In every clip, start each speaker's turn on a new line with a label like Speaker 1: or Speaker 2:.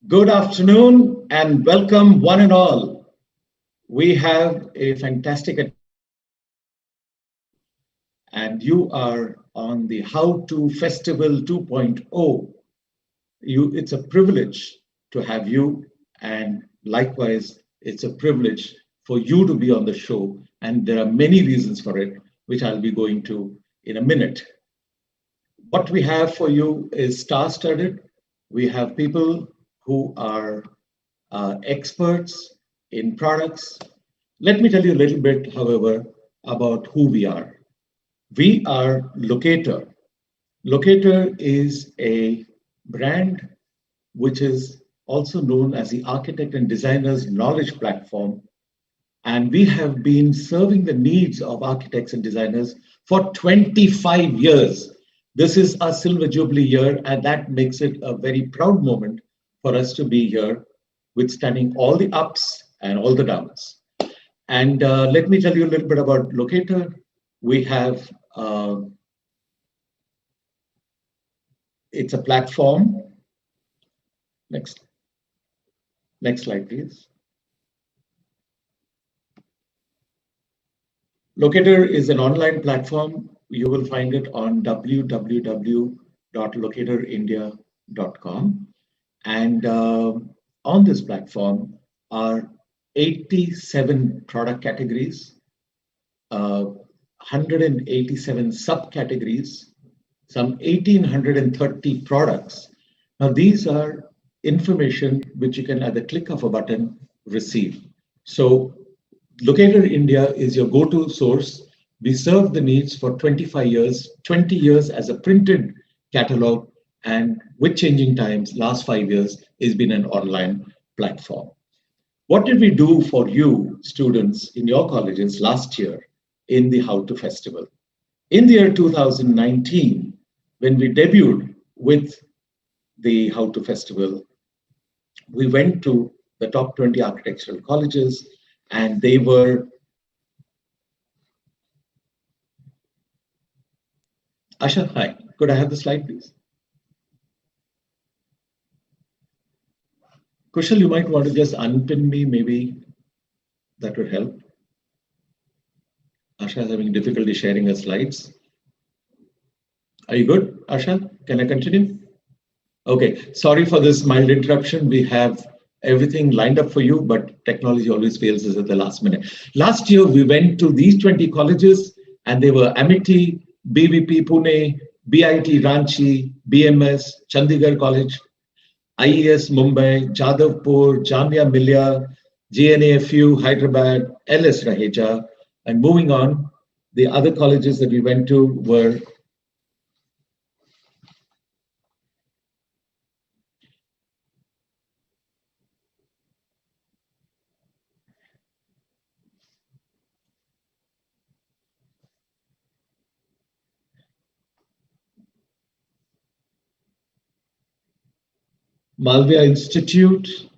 Speaker 1: Good afternoon and welcome one and all. We have a fantastic and you are on the How to Festival 2.0. It's a privilege to have you, and likewise, it's a privilege for you to be on the show. And there are many reasons for it, which I'll be going to in a minute. What we have for you is star-studded. We have people who are experts in products. Let me tell you a little bit, however, about who we are. We are LOCATOR. LOCATOR is a brand which is also known as the Architect and Designers Knowledge Platform. And we have been serving the needs of architects and designers for 25 years. This is our Silver Jubilee year, and that makes it a very proud moment for us to be here, withstanding all the ups and all the downs. And let me tell you a little bit about LOCATOR. We have, it's a platform. Next slide, please. LOCATOR is an online platform. You will find it on www.locatorindia.com. And on this platform are 87 product categories, 187 subcategories, some 1,830 products. Now, these are information which you can, at the click of a button, receive. So LOCATOR India is your go-to source. We serve the needs for 25 years, 20 years as a printed catalog, and with changing times, last 5 years, it's been an online platform. What did we do for you, students, in your colleges last year in the How to Festival? In the year 2019, when we debuted with the How to Festival, we went to the top 20 architectural colleges, and they were. Asha, hi. Could I have the slide, please? Kushal, you might want to just unpin me, maybe that would help. Asha is having difficulty sharing her slides. Are you good, Asha? Can I continue? Okay, sorry for this mild interruption. We have everything lined up for you, but technology always fails us at the last minute. Last year, we went to these 20 colleges, and they were Amity, BVP Pune, BIT Ranchi, BMS, Chandigarh College, IES Mumbai, Jadavpur, Jamia Millia, GNAFU Hyderabad, LS Raheja. And moving on, the other colleges that we went to were Malviya Institute,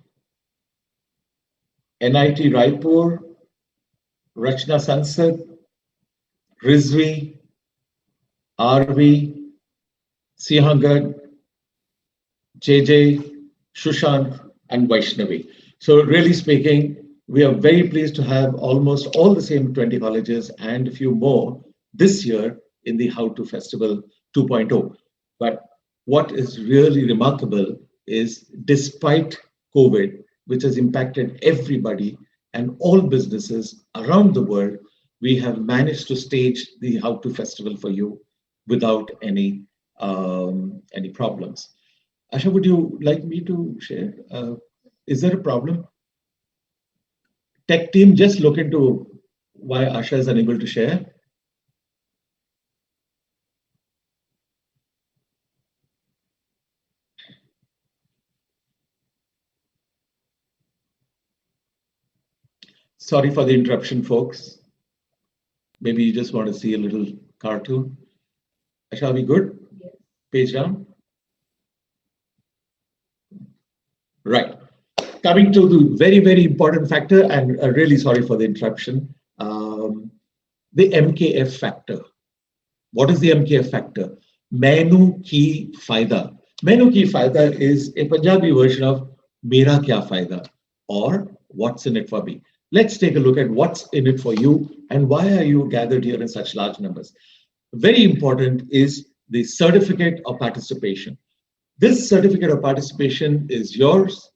Speaker 1: NIT Raipur, Rachna Sansad, Rizvi, RV, Sihangarh, JJ, Shushant, and Vaishnavi. So really speaking, we are very pleased to have almost all the same 20 colleges and a few more this year in the How to Festival 2.0. But what is really remarkable is despite COVID, which has impacted everybody and all businesses around the world, we have managed to stage the How to Festival for you without any problems. Asha, would you like me to share? Is there a problem? Tech team, just look into why Asha is unable to share. Sorry for the interruption, folks. Maybe you just want to see a little cartoon. Asha, are we good? Yes. Page down. Right. Coming to the very, very important factor, and really sorry for the interruption, the MKF factor. What is the MKF factor? Mainu ki faida. Mainu ki faida is a Punjabi version of Mera kya faida, or what's in it for me. Let's take a look at what's in it for you and why are you gathered here in such large numbers. Very important is the certificate of participation. This certificate of participation is yours.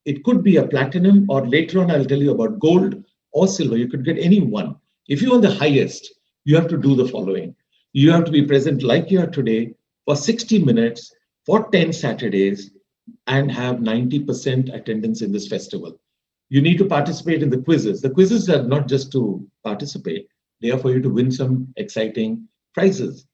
Speaker 1: It could be a platinum, or later on I'll tell you about gold or silver. You could get any one. If you want the highest, you have to do the following. You have to be present like you are today for 60 minutes for 10 Saturdays and have 90% attendance in this festival. You need to participate in the quizzes. The quizzes are not just to participate. They are for you to win some exciting prizes.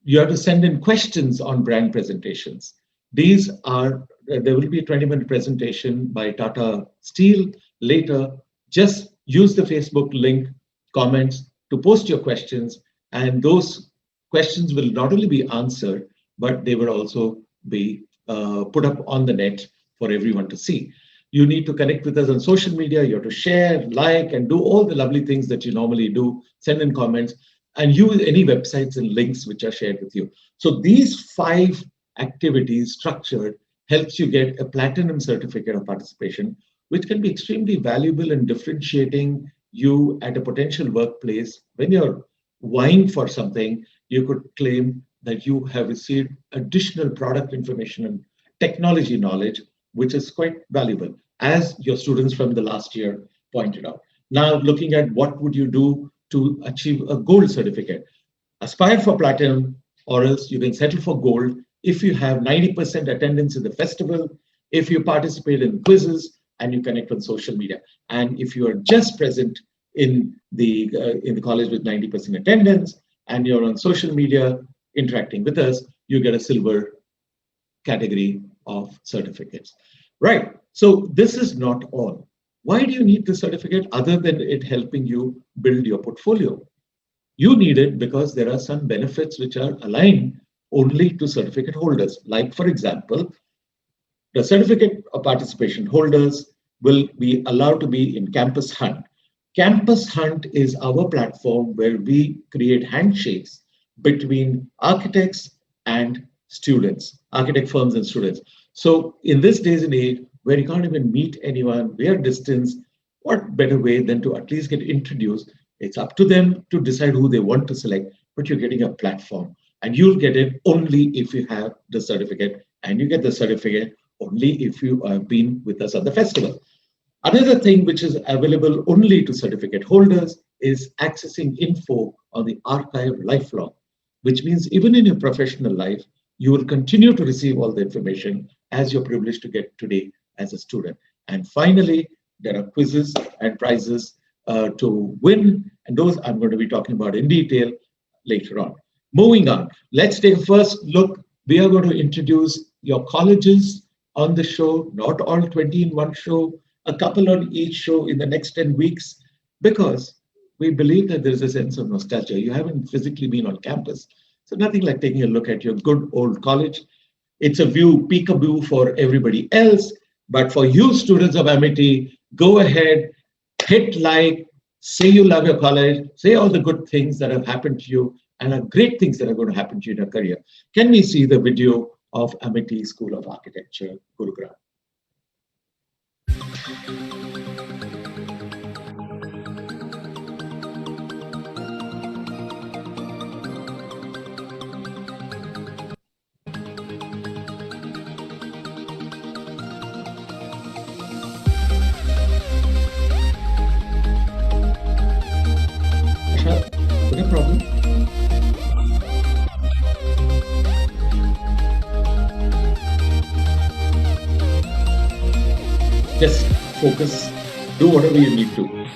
Speaker 1: You have to send in questions on brand presentations. These are, there will be a 20-minute presentation by Tata Steel later. Just use the Facebook link, comments to post your questions, and those questions will not only be answered, but they will also be put up on the net for everyone to see. You need to connect with us on social media. You have to share, like, and do all the lovely things that you normally do, send in comments, and use any websites and links which are shared with you. So these 5 activities structured helps you get a platinum certificate of participation, which can be extremely valuable in differentiating you at a potential workplace. When you're vying for something, you could claim that you have received additional product information and technology knowledge, which is quite valuable, as your students from the last year pointed out. Now, looking at what would you do to achieve a gold certificate? Aspire for platinum, or else you can settle for gold if you have 90% attendance in the festival, if you participate in quizzes, and you connect on social media. And if you are just present in the college with 90% attendance, and you're on social media interacting with us, you get a silver category of certificates. Right. So this is not all. Why do you need the certificate other than it helping you build your portfolio? You need it because there are some benefits which are aligned only to certificate holders. Like, for example, the certificate of participation holders will be allowed to be in Campus Hunt. Campus Hunt is our platform where we create handshakes between architects and students, architect firms and students. So in this days and age where you can't even meet anyone, we are distance, what better way than to at least get introduced? It's up to them to decide who they want to select, but you're getting a platform and you'll get it only if you have the certificate, and you get the certificate only if you have been with us at the festival. Another thing which is available only to certificate holders is accessing info on the archive lifelong, which means even in your professional life, you will continue to receive all the information as you're privileged to get today as a student. And finally, there are quizzes and prizes to win, and those I'm going to be talking about in detail later on. Moving on, let's take a first look. We are going to introduce your colleges on the show, not all 20 in one show, a couple on each show in the next 10 weeks, because we believe that there's a sense of nostalgia. You haven't physically been on campus, so nothing like taking a look at your good old college. It's a view, peekaboo for everybody else, but for you students of Amity, go ahead, hit like, say you love your college, say all the good things that have happened to you and are great things that are going to happen to you in your career. Can we see the video of Amity School of Architecture, Gurugram? No problem. Just focus, do whatever you need to.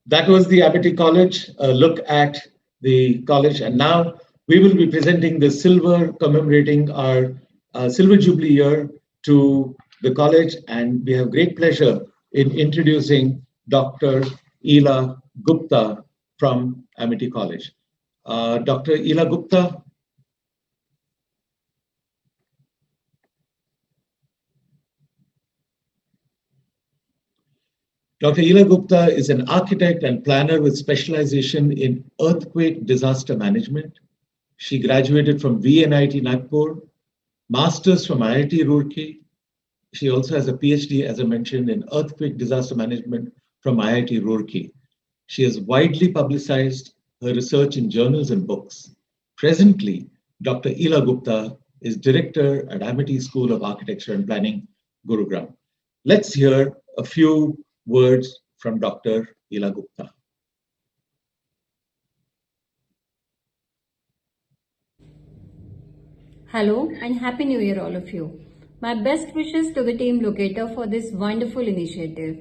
Speaker 1: That was the Amity College, a look at the college. And now we will be presenting the silver, commemorating our silver jubilee year to the college. And we have great pleasure in introducing Dr. Ila Gupta from Amity College. Dr. Ila Gupta. Dr. Ila Gupta is an architect and planner with specialization in earthquake disaster management. She graduated from VNIT Nagpur, master's from IIT Roorkee. She also has a PhD, as I mentioned, in earthquake disaster management from IIT Roorkee. She has widely publicized her research in journals and books. Presently, Dr. Ila Gupta is director at Amity School of Architecture and Planning, Gurugram. Let's hear a few words from Dr. Ila Gupta.
Speaker 2: Hello and Happy New Year, all of you. My best wishes to the team LOCATOR for this wonderful initiative.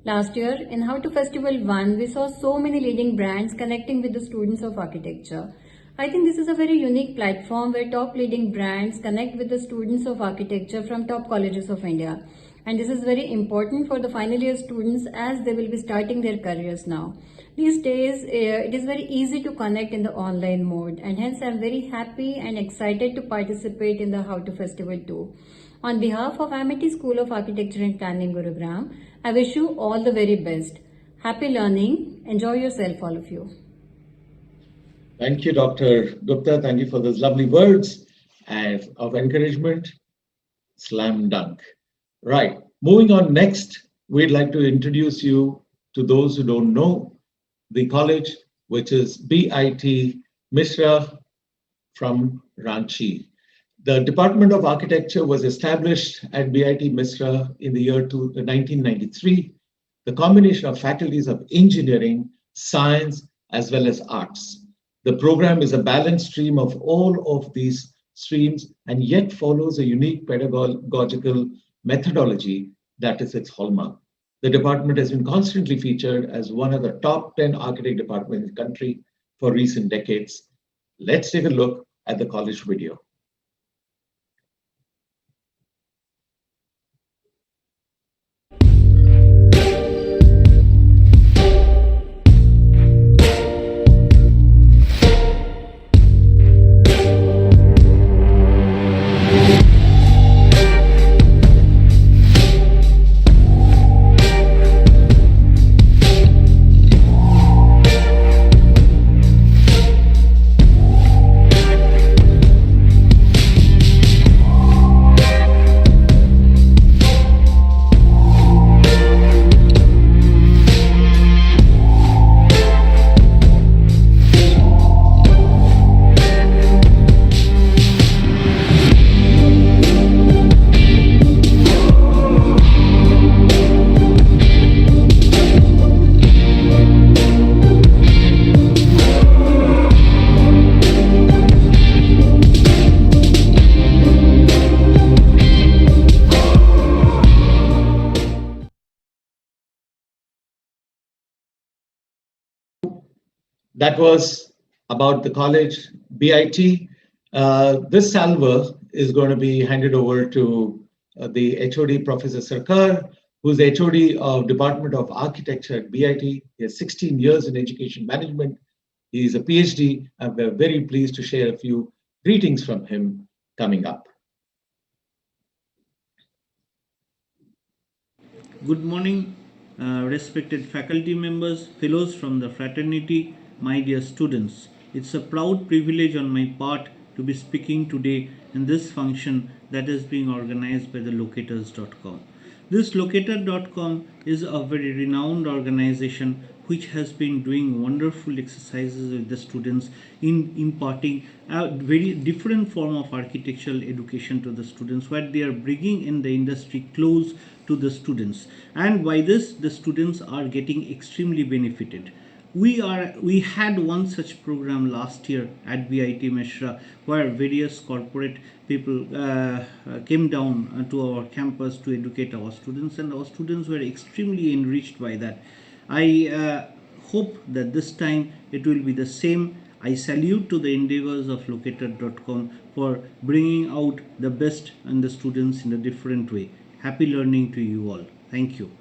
Speaker 2: Last year, in How to Festival 1, we saw so many leading brands connecting with the students of architecture. I think this is a very unique platform where top leading brands connect with the students of architecture from top colleges of India. And this is very important for the final year students as they will be starting their careers now. These days, it is very easy to connect in the online mode, and hence I'm very happy and excited to participate in the How to Festival 2. On behalf of Amity School of Architecture and Planning, Gurugram, I wish you all the very best. Happy learning. Enjoy yourself, all of you.
Speaker 1: Thank you, Dr. Gupta. Thank you for those lovely words of encouragement. Slam dunk. Right. Moving on next, we'd like to introduce you to those who don't know the college, which is BIT Mishra from Ranchi. The Department of Architecture was established at BIT Misra in the year 1993. The combination of faculties of engineering, science, as well as arts. The program is a balanced stream of all of these streams and yet follows a unique pedagogical methodology that is its hallmark. The department has been constantly featured as one of the top 10 architect departments in the country for recent decades. Let's take a look at the college video. That was about the college, BIT. This salver is going to be handed over to the HOD, Professor Sarkar, who's the HOD of Department of Architecture at BIT. He has 16 years in education management. He is a PhD, and we're very pleased to share a few greetings from him coming up.
Speaker 3: Good morning, respected faculty members, fellows from the fraternity, my dear students. It's a proud privilege on my part to be speaking today in this function that is being organized by the locators.com. This locator.com is a very renowned organization which has been doing wonderful exercises with the students in imparting a very different form of architectural education to the students, where they are bringing in the industry close to the students, and by this the students are getting extremely benefited. We had one such program last year at BIT Mishra, where various corporate people came down to our campus to educate our students, and our students were extremely enriched by that. I hope that this time it will be the same. I salute to the endeavors of locator.com for bringing out the best in the students in a different way. Happy learning to you all. Thank you.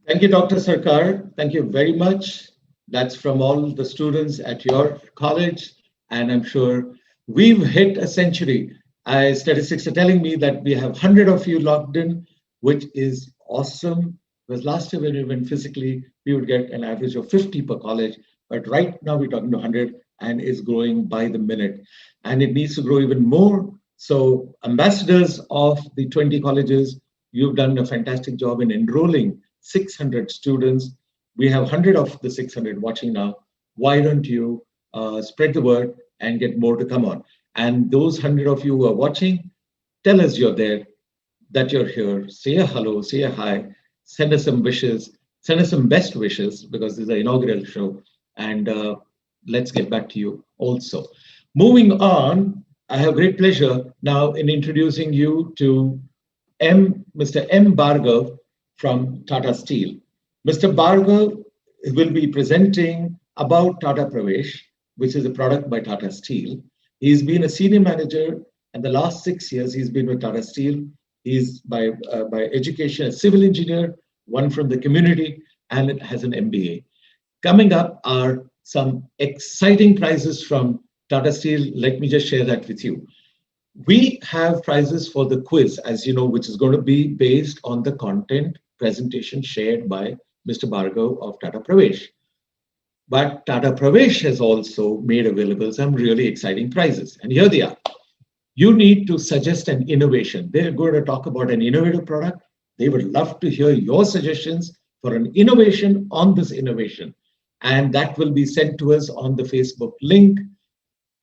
Speaker 1: Thank you, Dr. Sarkar. Thank you very much. That's from all the students at your college, and I'm sure we've hit a century. Statistics are telling me that we have 100 of you logged in, which is awesome. Because last year when we went physically, we would get an average of 50 per college, but right now we're talking to 100 and it's growing by the minute. And it needs to grow even more. So ambassadors of the 20 colleges, you've done a fantastic job in enrolling 600 students. We have 100 of the 600 watching now. Why don't you spread the word and get more to come on? And those 100 of you who are watching, tell us you're there, that you're here. Say a hello, say a hi, send us some wishes, send us some best wishes, because this is an inaugural show. And let's get back to you also. Moving on, I have great pleasure now in introducing you to Mr. M. Bhargav from Tata Steel. Mr. Bhargav will be presenting about Tata Pravesh, which is a product by Tata Steel. He's been a senior manager, and the last 6 years he's been with Tata Steel. He's by education a civil engineer, one from the community, and has an MBA. Coming up are some exciting prizes from Tata Steel. Let me just share that with you. We have prizes for the quiz, as you know, which is going to be based on the content presentation shared by Mr. Bhargav of Tata Pravesh. But Tata Pravesh has also made available some really exciting prizes. And here they are. You need to suggest an innovation. They're going to talk about an innovative product They would love to hear your suggestions for an innovation on this innovation. And that will be sent to us on the Facebook link.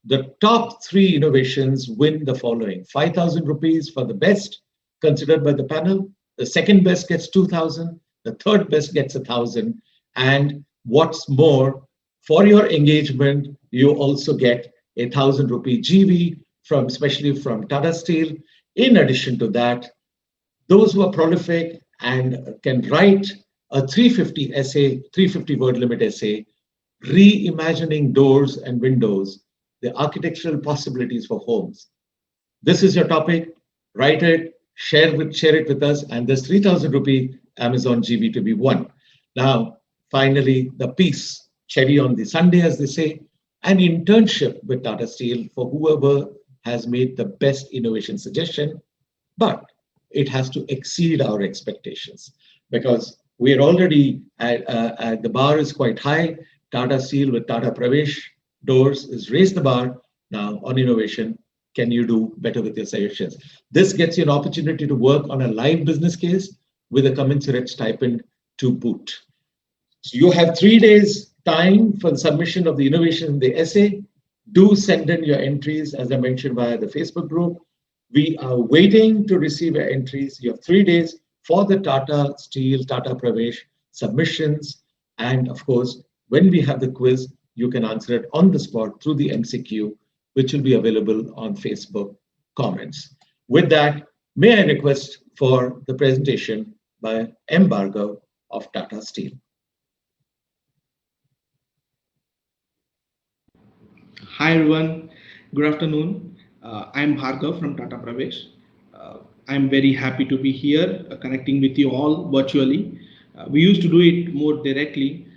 Speaker 1: The top three innovations win the following: 5,000 rupees for the best considered by the panel. The second best gets 2,000. The third best gets 1,000. And what's more, for your engagement, you also get a 1,000 rupee GV from, especially from Tata Steel. In addition to that, those who are prolific and can write a 350 essay, 350 word limit essay, reimagining doors and windows, the architectural possibilities for homes. This is your topic. Write it, share it with us, and there's 3,000 rupee Amazon GV to be won. Now, finally, the piece, cherry on the Sunday, as they say, an internship with Tata Steel for whoever has made the best innovation suggestion, but it has to exceed our expectations because we're already at the bar is quite high. Tata Steel with Tata Pravesh doors is raised the bar. Now on innovation, can you do better with your suggestions? This gets you an opportunity to work on a live business case with a commensurate stipend to boot. So you have 3 days time for the submission of the innovation in the essay. Do send in your entries, as I mentioned, via the Facebook group. We are waiting to receive your entries. You have 3 days for the Tata Steel, Tata Pravesh submissions. And of course, when we have the quiz, you can answer it on the spot through the MCQ, which will be available on Facebook comments. With that, may I request for the presentation by M. Bhargav of Tata Steel.
Speaker 4: Hi everyone, good afternoon. I'm Bhargav from Tata Pravesh. I'm very happy to be here connecting with you all virtually. We used to do it more directly,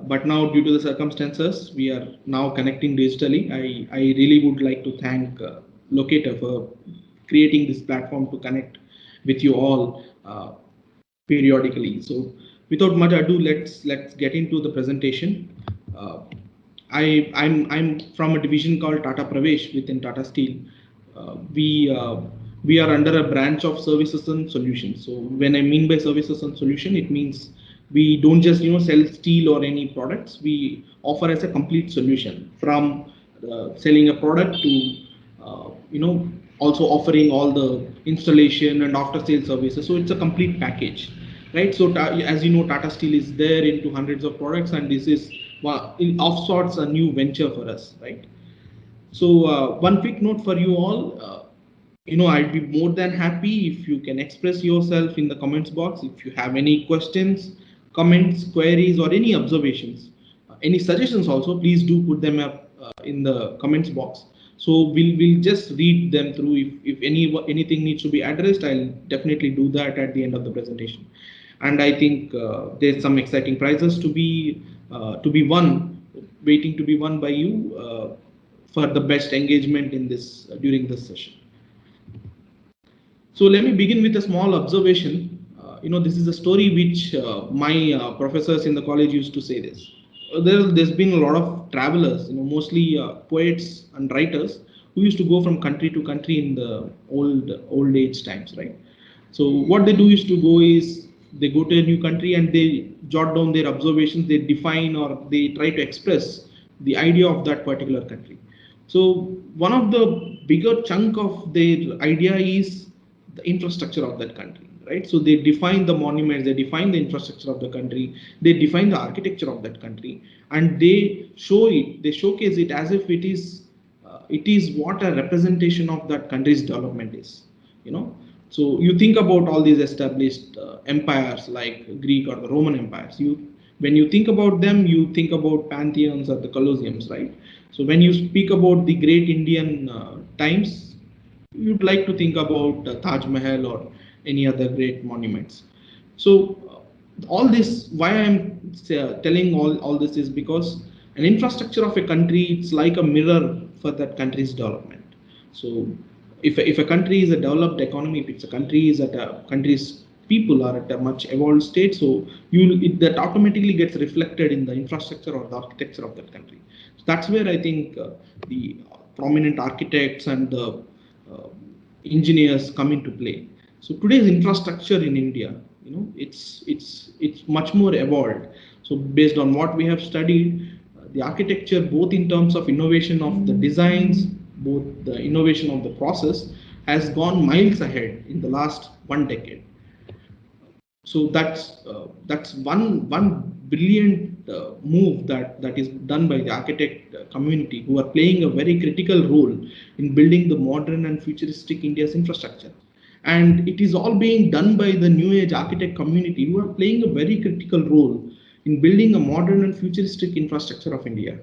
Speaker 4: but now due to the circumstances, we are now connecting digitally. I really would like to thank LOCATOR for creating this platform to connect with you all periodically. So without much ado, let's get into the presentation. I'm from a division called Tata Pravesh within Tata Steel. We are under a branch of services and solutions. So when I mean by services and solution, it means we don't just sell steel or any products. We offer as a complete solution from selling a product to also offering all the installation and after sale services. So it's a complete package, right? So as you know, Tata Steel is there into hundreds of products, and this is of sorts a new venture for us, right? So one quick note for you all. I'd be more than happy if you can express yourself in the comments box. If you have any questions, comments, queries, or any observations, any suggestions also, please do put them up in the comments box. So we'll just read them through. If anything needs to be addressed, I'll definitely do that at the end of the presentation. And I think there's some exciting prizes to be won, waiting to be won by you for the best engagement in this during this session. So let me begin with a small observation. This is a story which my professors in the college used to say this. There's been a lot of travelers, mostly poets and writers who used to go from country to country in the old age times, right? So what they do is to go is they go to a new country and they jot down their observations, they define or they try to express the idea of that particular country. So one of the bigger chunk of their idea is the infrastructure of that country, right? So they define the monuments, they define the infrastructure of the country, they define the architecture of that country, and they showcase it as if it is what a representation of that country's development is, So you think about all these established empires like Greek or the Roman empires. When you think about them, you think about pantheons or the colosseums, right? So when you speak about the great Indian times, you'd like to think about Taj Mahal or any other great monuments. So all this, why I'm telling all this is because an infrastructure of a country, it's like a mirror for that country's development. So if a country is a developed economy, if it's a country is at a country's people are at a much evolved state, so that automatically gets reflected in the infrastructure or the architecture of that country. So that's where I think the prominent architects and the engineers come into play. So today's infrastructure in India, it's much more evolved. So based on what we have studied, the architecture, both in terms of innovation of the designs, both the innovation of the process, has gone miles ahead in the last 1 decade. So that's one brilliant move that is done by the architect community, who are playing a very critical role in building the modern and futuristic India's infrastructure. And it is all being done by the new age architect community, who are playing a very critical role in building a modern and futuristic infrastructure of India.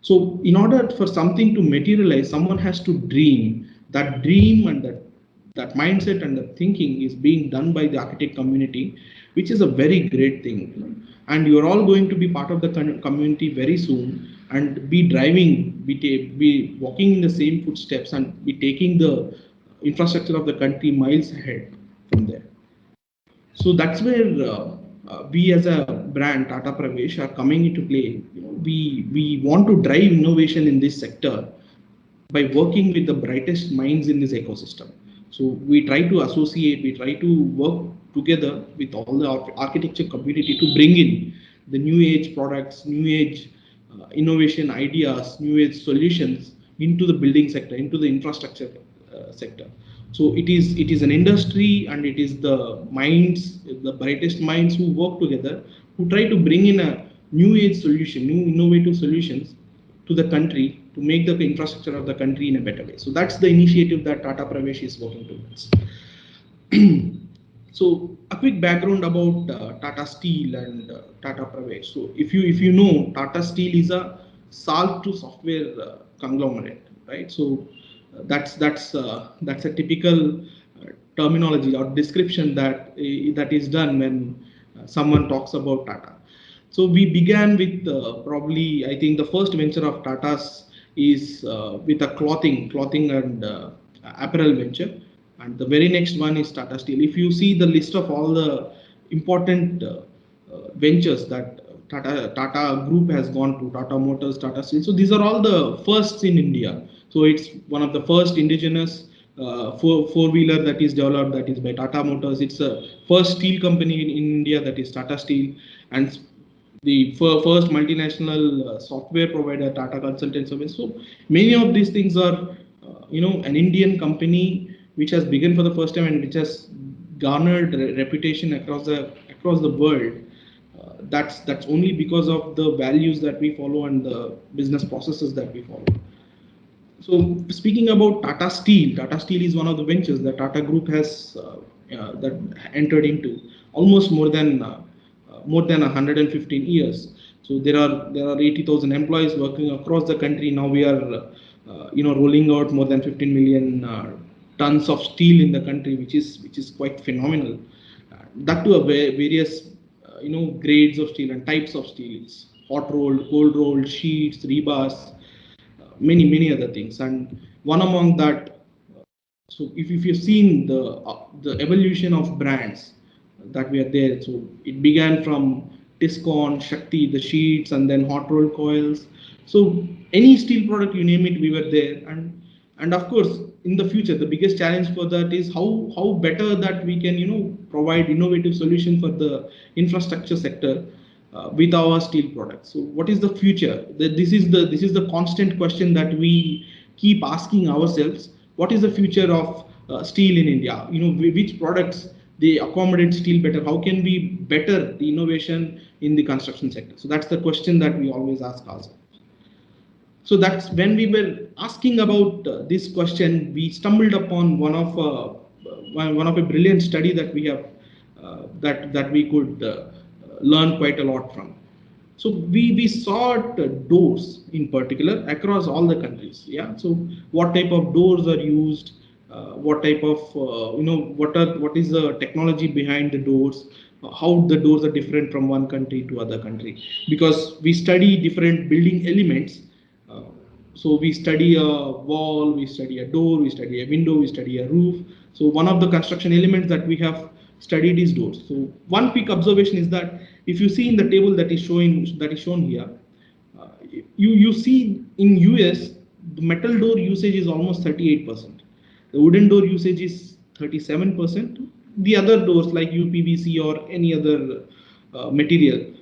Speaker 4: So in order for something to materialize, someone has to dream. That dream and that mindset and the thinking is being done by the architect community, which is a very great thing. And you're all going to be part of the community very soon, and be driving, be walking in the same footsteps, and be taking the infrastructure of the country miles ahead from there. So that's where we as a brand, Tata Pravesh, are coming into play. We want to drive innovation in this sector by working with the brightest minds in this ecosystem. So we try to associate, we try to work together with all the architecture community to bring in the new age products, new age innovation ideas, new age solutions into the building sector, into the infrastructure sector. So it is an industry, and it is the minds, the brightest minds who work together, who try to bring in a new age solution, new innovative solutions to the country, to make the infrastructure of the country in a better way. So that's the initiative that Tata Pravesh is working towards. So a quick background about Tata Steel and Tata Pravesh. So if you know, Tata Steel is a salt to software conglomerate, right? So that's a typical terminology or description that is done when someone talks about Tata. So we began with probably, I think the first venture of Tata's is with a clothing and apparel venture, and the very next one is Tata Steel. If you see the list of all the important ventures that Tata Group has gone to, Tata Motors, Tata Steel. So these are all the firsts in India. So it's one of the first indigenous four-wheeler that is developed, that is by Tata Motors. It's the first steel company in India, that is Tata Steel, and the first multinational software provider, Tata Consultant Service. So many of these things are, an Indian company which has begun for the first time, and which has garnered reputation across the world. That's only because of the values that we follow and the business processes that we follow. So speaking about Tata Steel is one of the ventures that Tata Group has that entered into almost more than 115 years. So there are 80,000 employees working across the country. Now we are rolling out more than 15 million tons of steel in the country, which is quite phenomenal. That too, various grades of steel and types of steel. It's hot rolled, cold rolled, sheets, rebars, many other things. And one among that, so if you've seen the evolution of brands that we are there, so it began from Tiscon, Shakti, the sheets, and then hot rolled coils. So any steel product you name it, we were there. And of course, in the future, the biggest challenge for that is how better that we can provide innovative solution for the infrastructure sector with our steel products. So what is the future? This is the constant question that we keep asking ourselves. What is the future of steel in India? Which products they accommodate steel better? How can we better the innovation in the construction sector? So that's the question that we always ask ourselves. So that's when we were asking about this question, we stumbled upon one of a brilliant study that we have that we could learn quite a lot from. So we sought doors in particular across all the countries. Yeah. So what type of doors are used? What type of what is the technology behind the doors? How the doors are different from one country to other country? Because we study different building elements. So we study a wall, we study a door, we study a window, we study a roof. So one of the construction elements that we have studied is doors. So one quick observation is that if you see in the table that is shown here, you see in US the metal door usage is almost 38%. The wooden door usage is 37%, the other doors like UPVC or any other material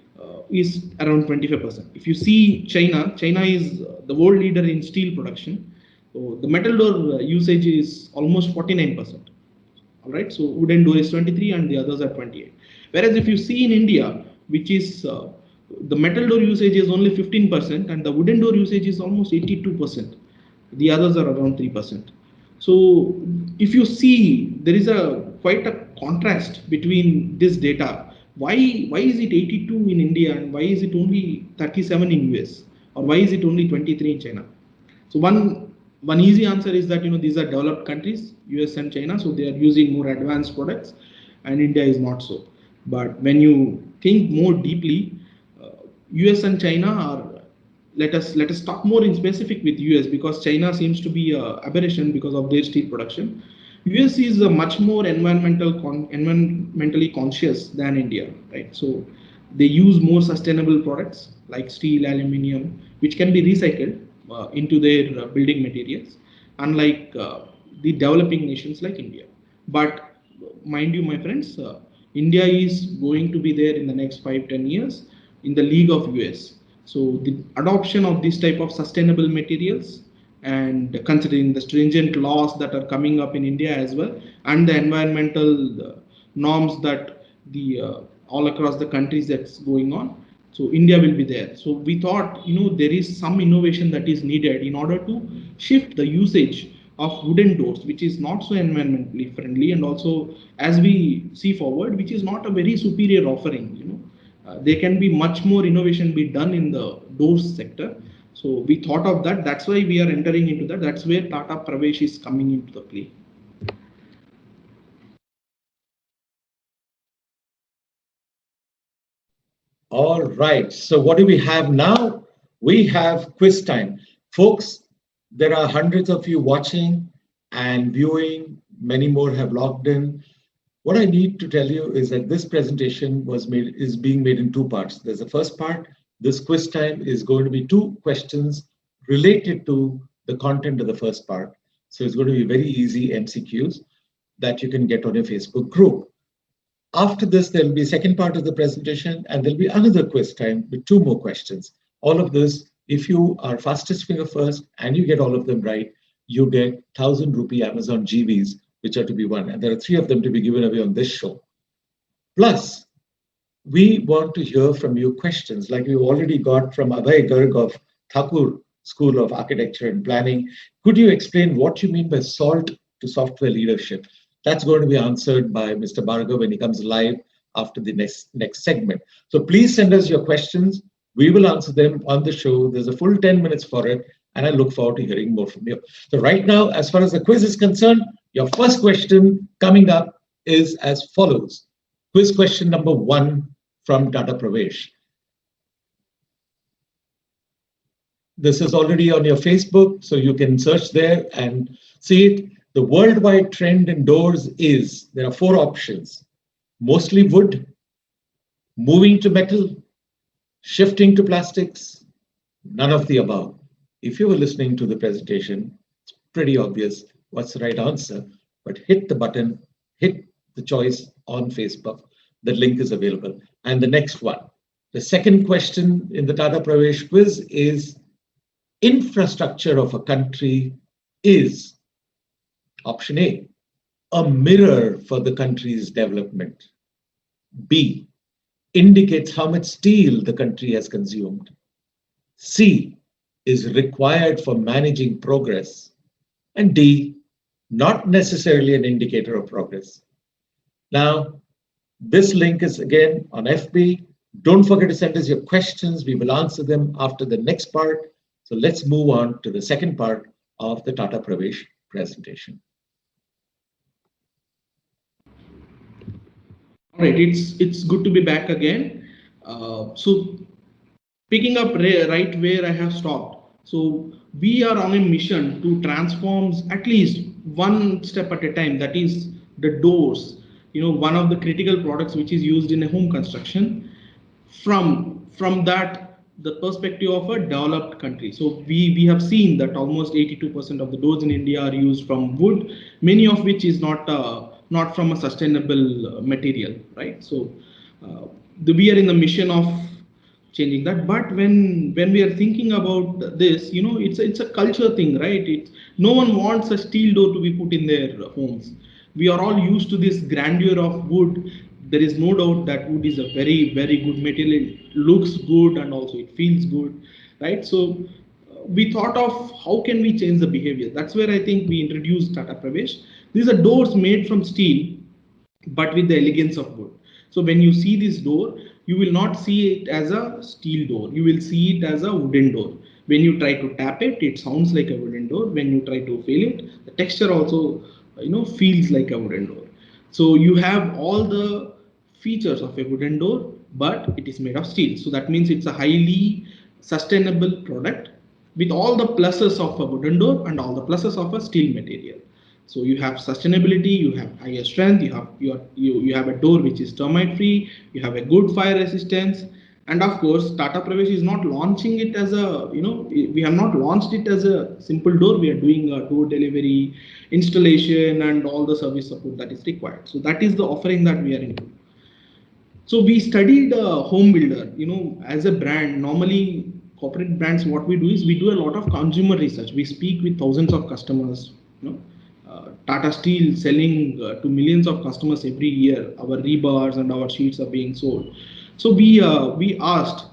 Speaker 4: is around 25%. If you see China, China is the world leader in steel production. So the metal door usage is almost 49%. All right, so wooden door is 23 and the others are 28. Whereas if you see in India, which is the metal door usage is only 15% and the wooden door usage is almost 82%. The others are around 3%. So if you see, there is a quite a contrast between this data. Why is it 82 in India and why is it only 37 in US, or why is it only 23 in China? So one easy answer is that these are developed countries, US and China, so they are using more advanced products, and India is not so. But when you think more deeply, US and China are, let us talk more in specific with US, because China seems to be a aberration because of their steel production. US is a much more environmentally conscious than India, right? So they use more sustainable products like steel, aluminium, which can be recycled into their building materials, unlike the developing nations like India. But mind you, my friends, India is going to be there in the next 5-10 years in the league of US. So the adoption of this type of sustainable materials, and considering the stringent laws that are coming up in India as well, and the environmental norms that the all across the countries that's going on, so India will be there. So we thought, there is some innovation that is needed in order to shift the usage of wooden doors, which is not so environmentally friendly, and also as we see forward, which is not a very superior offering. There can be much more innovation be done in the doors sector. So we thought of that. That's why we are entering into that. That's where Tata Pravesh is coming into the play.
Speaker 1: All right. So what do we have now? We have quiz time. Folks, there are hundreds of you watching and viewing. Many more have logged in. What I need to tell you is that this presentation is being made in two parts. There's the first part. This quiz time is going to be 2 questions related to the content of the first part. So it's going to be very easy MCQs that you can get on your Facebook group. After this, there'll be a second part of the presentation, and there'll be another quiz time with 2 more questions. All of this, if you are fastest finger first and you get all of them right, you get 1,000 rupee Amazon GVs, which are to be won. And there are 3 of them to be given away on this show. Plus, we want to hear from you questions like we've already got from Abhay Garg of Thakur School of Architecture and Planning. Could you explain what you mean by SALT to software leadership? That's going to be answered by Mr. Bhargav when he comes live after the next segment. So please send us your questions. We will answer them on the show. There's a full 10 minutes for it, and I look forward to hearing more from you. So right now, as far as the quiz is concerned, your first question coming up is as follows. Quiz question number 1 from Tata Pravesh. This is already on your Facebook, so you can search there and see it. The worldwide trend in doors is, there are 4 options: mostly wood, moving to metal, shifting to plastics, none of the above. If you were listening to the presentation, it's pretty obvious what's the right answer, but hit the button, hit the choice on Facebook. The link is available. And the next one, the second question in the Tata Pravesh quiz is, infrastructure of a country is, option A mirror for the country's development. B, indicates how much steel the country has consumed. C, is required for managing progress. And D, not necessarily an indicator of progress. Now, this link is again on FB. Don't forget to send us your questions. We will answer them after the next part. So let's move on to the second part of the Tata Pravesh presentation.
Speaker 4: All right, it's good to be back again. So picking up right where I have stopped. So we are on a mission to transform at least one step at a time. That is the doors. One of the critical products which is used in a home construction. From that, the perspective of a developed country. So we have seen that almost 82% of the doors in India are used from wood, many of which is not not from a sustainable material, right? So we are in the mission of changing that. But when we are thinking about this, it's a culture thing, right? It's no one wants a steel door to be put in their homes. We are all used to this grandeur of wood. There is no doubt that wood is a very good material. It looks good and also it feels good, right? So we thought of how can we change the behavior. That's where I think we introduced Tata Pravesh. These are doors made from steel but with the elegance of wood. So when you see this door, you will not see it as a steel door. You will see it as a wooden door. When you try to tap it, it sounds like a wooden door. When you try to feel it, the texture also feels like a wooden door. So you have all the features of a wooden door, but it is made of steel. So that means it's a highly sustainable product with all the pluses of a wooden door and all the pluses of a steel material. So you have sustainability, you have higher strength, you have a door which is termite free, you have a good fire resistance, and of course Tata Pravesh is not launching it as a we have not launched it as a simple door. We are doing a door delivery, installation, and all the service support that is required. So that is the offering that we are into. So we studied home builder. As a brand, normally corporate brands, what we do is we do a lot of consumer research. We speak with thousands of customers. Tata Steel selling to millions of customers every year. Our rebars and our sheets are being sold. So we asked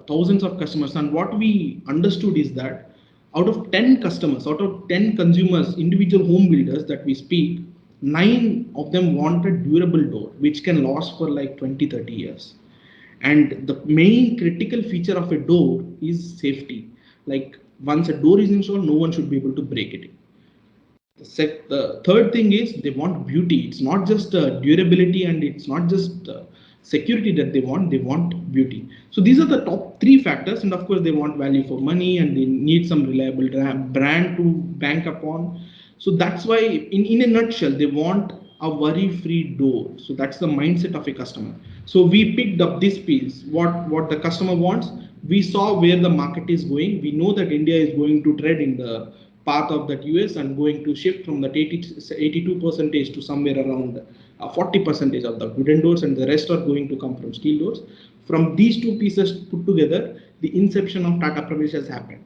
Speaker 4: thousands of customers, and what we understood is that out of 10 customers, out of 10 consumers, individual home builders that we speak, 9 of them want a durable door which can last for like 20-30 years. And the main critical feature of a door is safety. Like once a door is installed, no one should be able to break it. The third thing is they want beauty. It's not just durability, and it's not just security that they want beauty. So these are the top 3 factors, and of course they want value for money, and they need some reliable brand to bank upon. So that's why in a nutshell they want a worry-free door. So that's the mindset of a customer. So we picked up this piece, what the customer wants. We saw where the market is going. We know that India is going to tread in the path of that US and going to shift from that 82% to somewhere around 40% of the wooden doors, and the rest are going to come from steel doors. From these 2 pieces put together, the inception of Tata Pravesh has happened,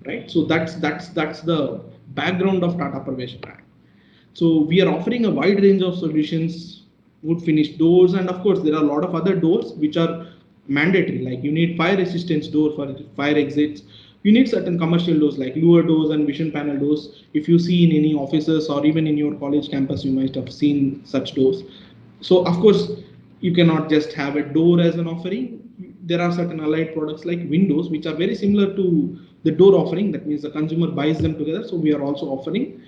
Speaker 4: right? So that's the background of Tata Pravesh brand. So we are offering a wide range of solutions, wood finish doors, and of course there are a lot of other doors which are mandatory. Like you need fire resistance door for fire exits. You need certain commercial doors like lower doors and vision panel doors. If you see in any offices or even in your college campus, you might have seen such doors. So of course you cannot just have a door as an offering. There are certain allied products like windows which are very similar to the door offering. That means the consumer buys them together. So we are also offering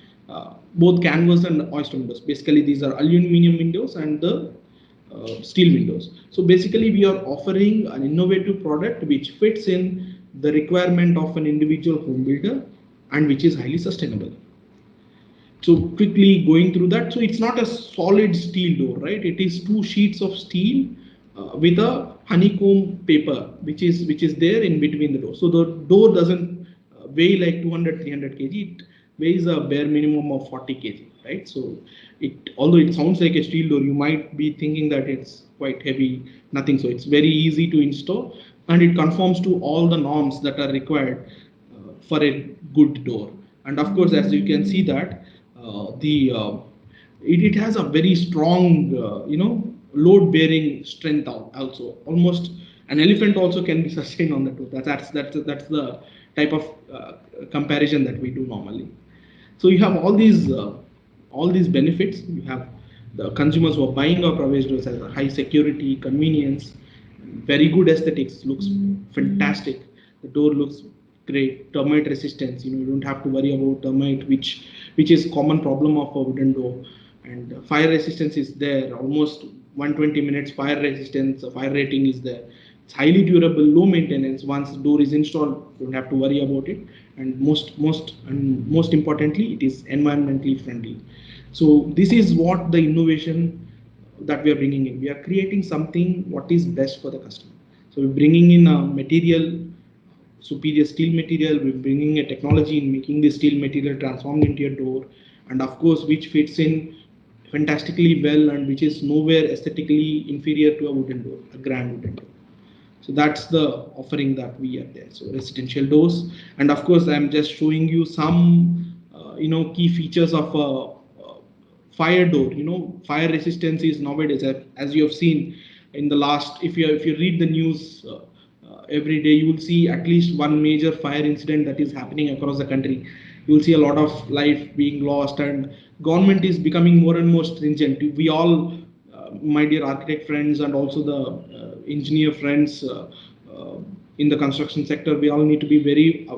Speaker 4: both canvas and oyster windows. Basically these are aluminum windows and the steel windows. So basically we are offering an innovative product which fits in the requirement of an individual home builder and which is highly sustainable. So quickly going through that. So it's not a solid steel door, right? It is 2 sheets of steel with a honeycomb paper which is there in between the door. So the door doesn't weigh like 200-300 kg. It weighs a bare minimum of 40 kg, right? So although it sounds like a steel door, you might be thinking that it's quite heavy, nothing. So it's very easy to install, and it conforms to all the norms that are required for a good door. And of course, as you can see that it has a very strong load bearing strength also. Almost an elephant also can be sustained on the door. That's the type of comparison that we do normally. So you have all these benefits. You have the consumers who are buying our Pravesh doors as a high security, convenience, very good aesthetics, looks fantastic. The door looks great. Termite resistance, you don't have to worry about termite, which is common problem of a wooden door. And fire resistance is there, almost 120 minutes fire resistance, fire rating is there. It's highly durable, low maintenance. Once the door is installed, you don't have to worry about it. And most importantly, it is environmentally friendly. So this is what the innovation that we are bringing in. We are creating something what is best for the customer. So we're bringing in a material, superior steel material. We're bringing a technology in making the steel material transformed into a door, and of course, which fits in fantastically well and which is nowhere aesthetically inferior to a wooden door, a grand wooden door. So that's the offering that we are there. So residential doors, and of course I'm just showing you some key features of fire door. Fire resistance is nowadays, as you have seen in the last, if you read the news every day, you will see at least one major fire incident that is happening across the country. You will see a lot of life being lost, and government is becoming more and more stringent. We all, my dear architect friends and also the engineer friends in the construction sector, we all need to be very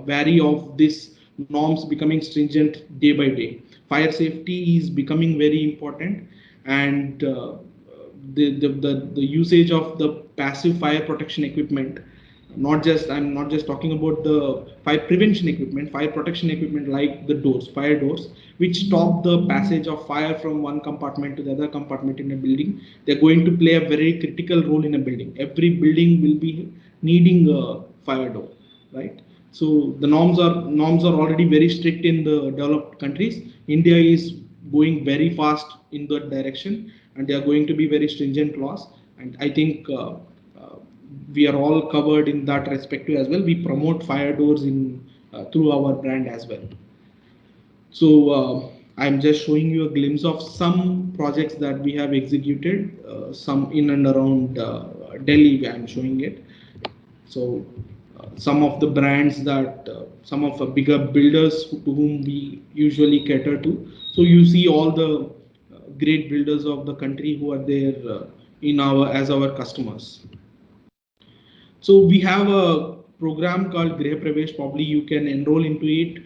Speaker 4: wary of this norms becoming stringent day by day. Fire safety is becoming very important, and the usage of the passive fire protection equipment, I'm not just talking about the fire prevention equipment, fire protection equipment like the doors, fire doors, which stop the passage of fire from one compartment to the other compartment in a building. They're going to play a very critical role in a building. Every building will be needing a fire door, right? So the norms are already very strict in the developed countries. India is going very fast in that direction, and they are going to be very stringent laws. And I think we are all covered in that respect as well. We promote fire doors in through our brand as well. So I'm just showing you a glimpse of some projects that we have executed, some in and around Delhi. I'm showing it. So some of the brands that some of the bigger builders to whom we usually cater to. So you see all the great builders of the country who are there in our as our customers. So we have a program called Griha Pravesh. Probably you can enroll into it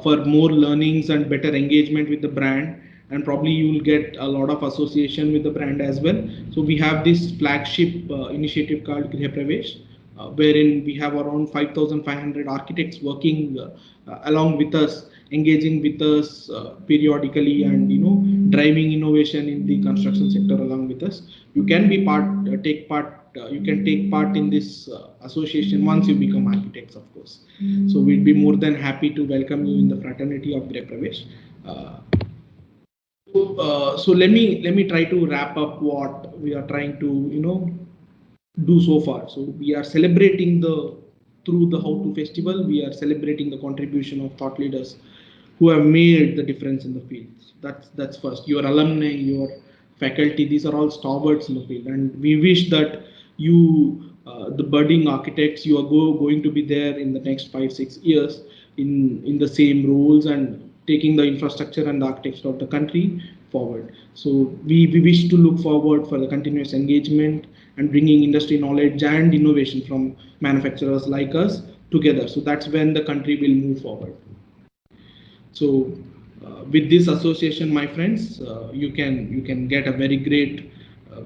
Speaker 4: for more learnings and better engagement with the brand, and probably you will get a lot of association with the brand as well. So we have this flagship initiative called Griha Pravesh, wherein we have around 5,500 architects working along with us, engaging with us periodically, and driving innovation in the construction sector along with us. You can be you can take part in this association once you become architects, of course. So we'd be more than happy to welcome you in the fraternity of Griha Pravesh. So let me try to wrap up what we are trying to do so far. So we are celebrating through the How to Festival, we are celebrating the contribution of thought leaders who have made the difference in the field. That's first. Your alumni, your faculty, these are all stalwarts in the field, and we wish that you, the budding architects, you are going to be there in the next 5-6 years in the same roles and taking the infrastructure and the architecture of the country forward. So we wish to look forward for the continuous engagement and bringing industry knowledge and innovation from manufacturers like us together. So that's when the country will move forward. So with this association, my friends, you can get a very great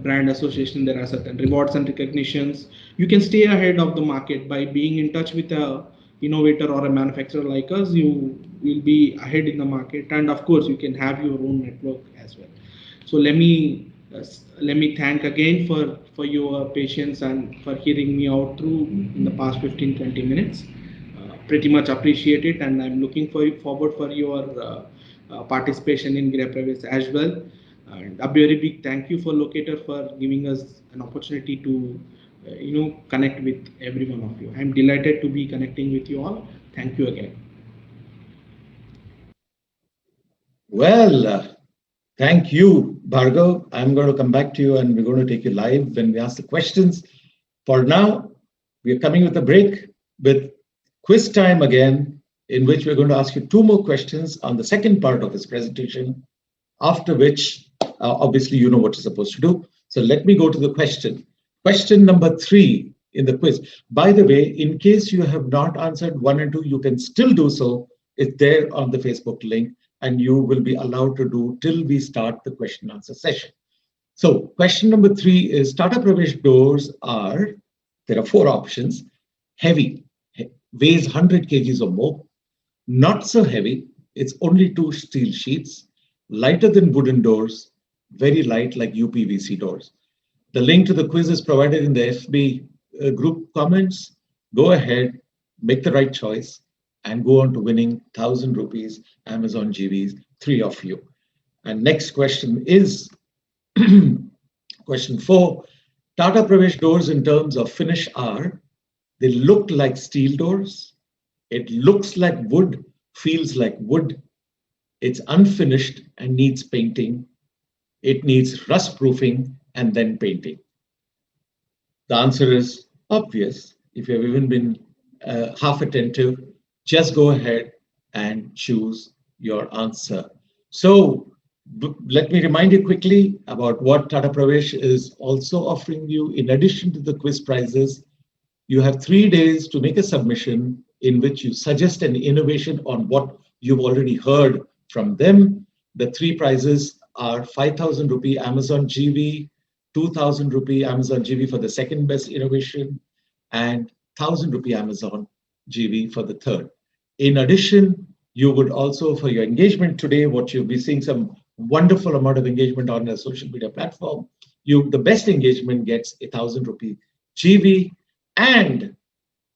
Speaker 4: brand association. There are certain rewards and recognitions. You can stay ahead of the market by being in touch with a innovator or a manufacturer like us. You will be ahead in the market, and of course you can have your own network as well. So let me thank again for your patience and for hearing me out through in the past 15-20 minutes. Pretty much appreciate it, and I'm looking forward for your participation in Griha Pravesh as well. And a very big thank you for LOCATOR for giving us an opportunity to connect with every one of you. I'm delighted to be connecting with you all. Thank you again.
Speaker 1: Well, thank you, Bhargav. I'm going to come back to you and we're going to take you live when we ask the questions. For now, we're coming with a break with quiz time again, in which we're going to ask you 2 more questions on the second part of his presentation, after which, obviously, you know what you're supposed to do. So let me go to the question. Question number 3 in the quiz. By the way, in case you have not answered 1 and 2, you can still do so. It's there on the Facebook link, and you will be allowed to do till we start the question answer session. So question number 3 is Tata Pravesh doors there are 4 options. Heavy, weighs 100 kgs or more. Not so heavy, it's only 2 steel sheets. Lighter than wooden doors, very light like UPVC doors. The link to the quiz is provided in the FB group comments. Go ahead, make the right choice, and go on to winning 1,000 rupees Amazon GVs, 3 of you. And next question is question 4. Tata Pravesh doors in terms of finish are, they look like steel doors, it looks like wood, feels like wood, it's unfinished and needs painting, it needs rust proofing and then painting. The answer is obvious. If you've even been half attentive, just go ahead and choose your answer. So let me remind you quickly about what Tata Pravesh is also offering you. In addition to the quiz prizes, you have 3 days to make a submission in which you suggest an innovation on what you've already heard from them. The 3 prizes are 5,000 rupee Amazon GV, 2,000 rupee Amazon GV for the second best innovation, and 1,000 rupee Amazon GV for the third. In addition, you would also, for your engagement today, what you'll be seeing some wonderful amount of engagement on a social media platform. The best engagement gets 1,000 rupee GV, and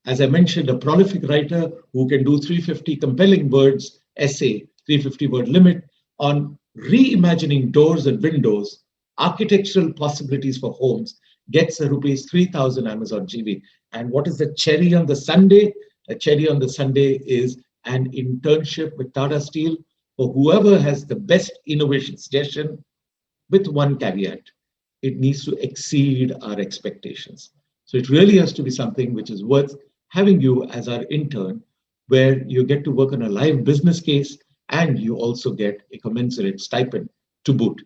Speaker 1: as I mentioned, a prolific writer who can do 350 compelling words essay, 350 word limit on reimagining doors and windows, architectural possibilities for homes, gets a rupees 3,000 Amazon GV. And what is the cherry on the Sunday? The cherry on the Sunday is an internship with Tata Steel for whoever has the best innovation suggestion, with one caveat: it needs to exceed our expectations. So it really has to be something which is worth having you as our intern, where you get to work on a live business case and you also get a commensurate stipend to boot.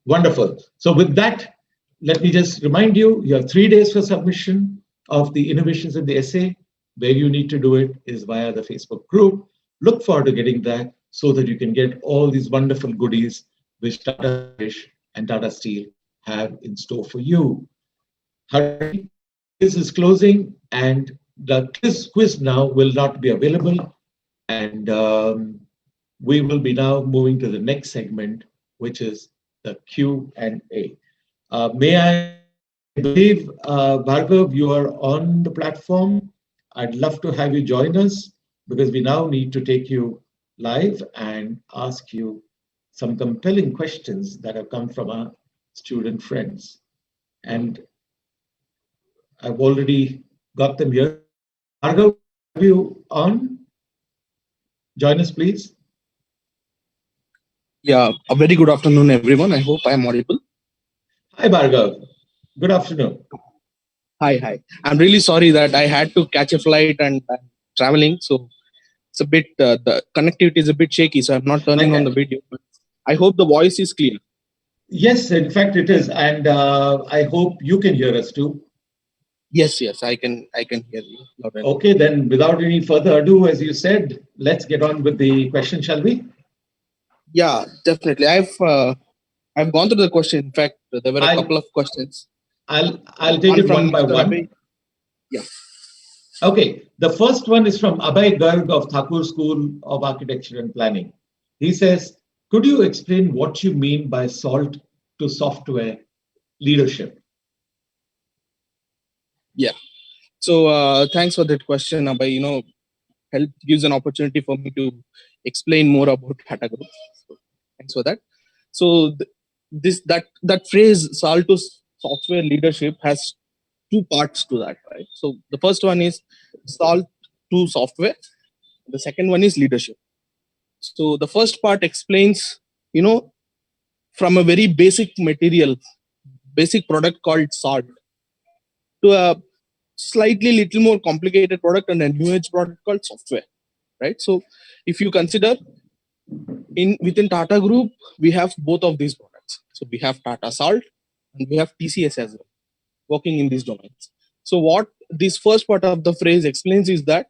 Speaker 1: Wonderful. So with that, let me just remind you, you have 3 days for submission of the innovations in the essay. Where you need to do it is via the Facebook group. Look forward to getting that so that you can get all these wonderful goodies which Tata Pravesh and Tata Steel have in store for you. Hurry, quiz is closing, and the quiz now will not be available. And we will be now moving to the next segment, which is the Q&A. May I believe, Bhargav, you are on the platform. I'd love to have you join us because we now need to take you live and ask you some compelling questions that have come from our student friends. And I've already got them here. Bhargav, have you on? Join us, please.
Speaker 5: Yeah, a very good afternoon, everyone. I hope I am audible.
Speaker 1: Hi, Bhargav. Good afternoon.
Speaker 5: Hi. I'm really sorry that I had to catch a flight and I'm traveling, so it's a bit the connectivity is a bit shaky, so I'm not turning on the video. But I hope the voice is clear.
Speaker 1: Yes, in fact, it is, and I hope you can hear us too.
Speaker 5: Yes, I can hear you.
Speaker 1: Okay, then without any further ado, as you said, let's get on with the question, shall we?
Speaker 5: Yeah, definitely. I've gone through the question. In fact, there were a couple of questions.
Speaker 1: I'll take it one by one.
Speaker 5: Abhay. Yeah.
Speaker 1: Okay, the first one is from Abhay Garg of Thakur School of Architecture and Planning. He says, could you explain what you mean by salt to software leadership?
Speaker 5: Yeah. So thanks for that question, Abhay. Help gives an opportunity for me to explain more about Tata Group. So thanks for that. So that phrase "salt to software leadership" has two parts to that, right? So the first one is salt to software. The second one is leadership. So the first part explains, from a very basic material, basic product called salt, to a slightly little more complicated product and a new age product called software, right? So if you consider within Tata Group, we have both of these products. So we have Tata Salt and we have TCS as well, working in these domains. So what this first part of the phrase explains is that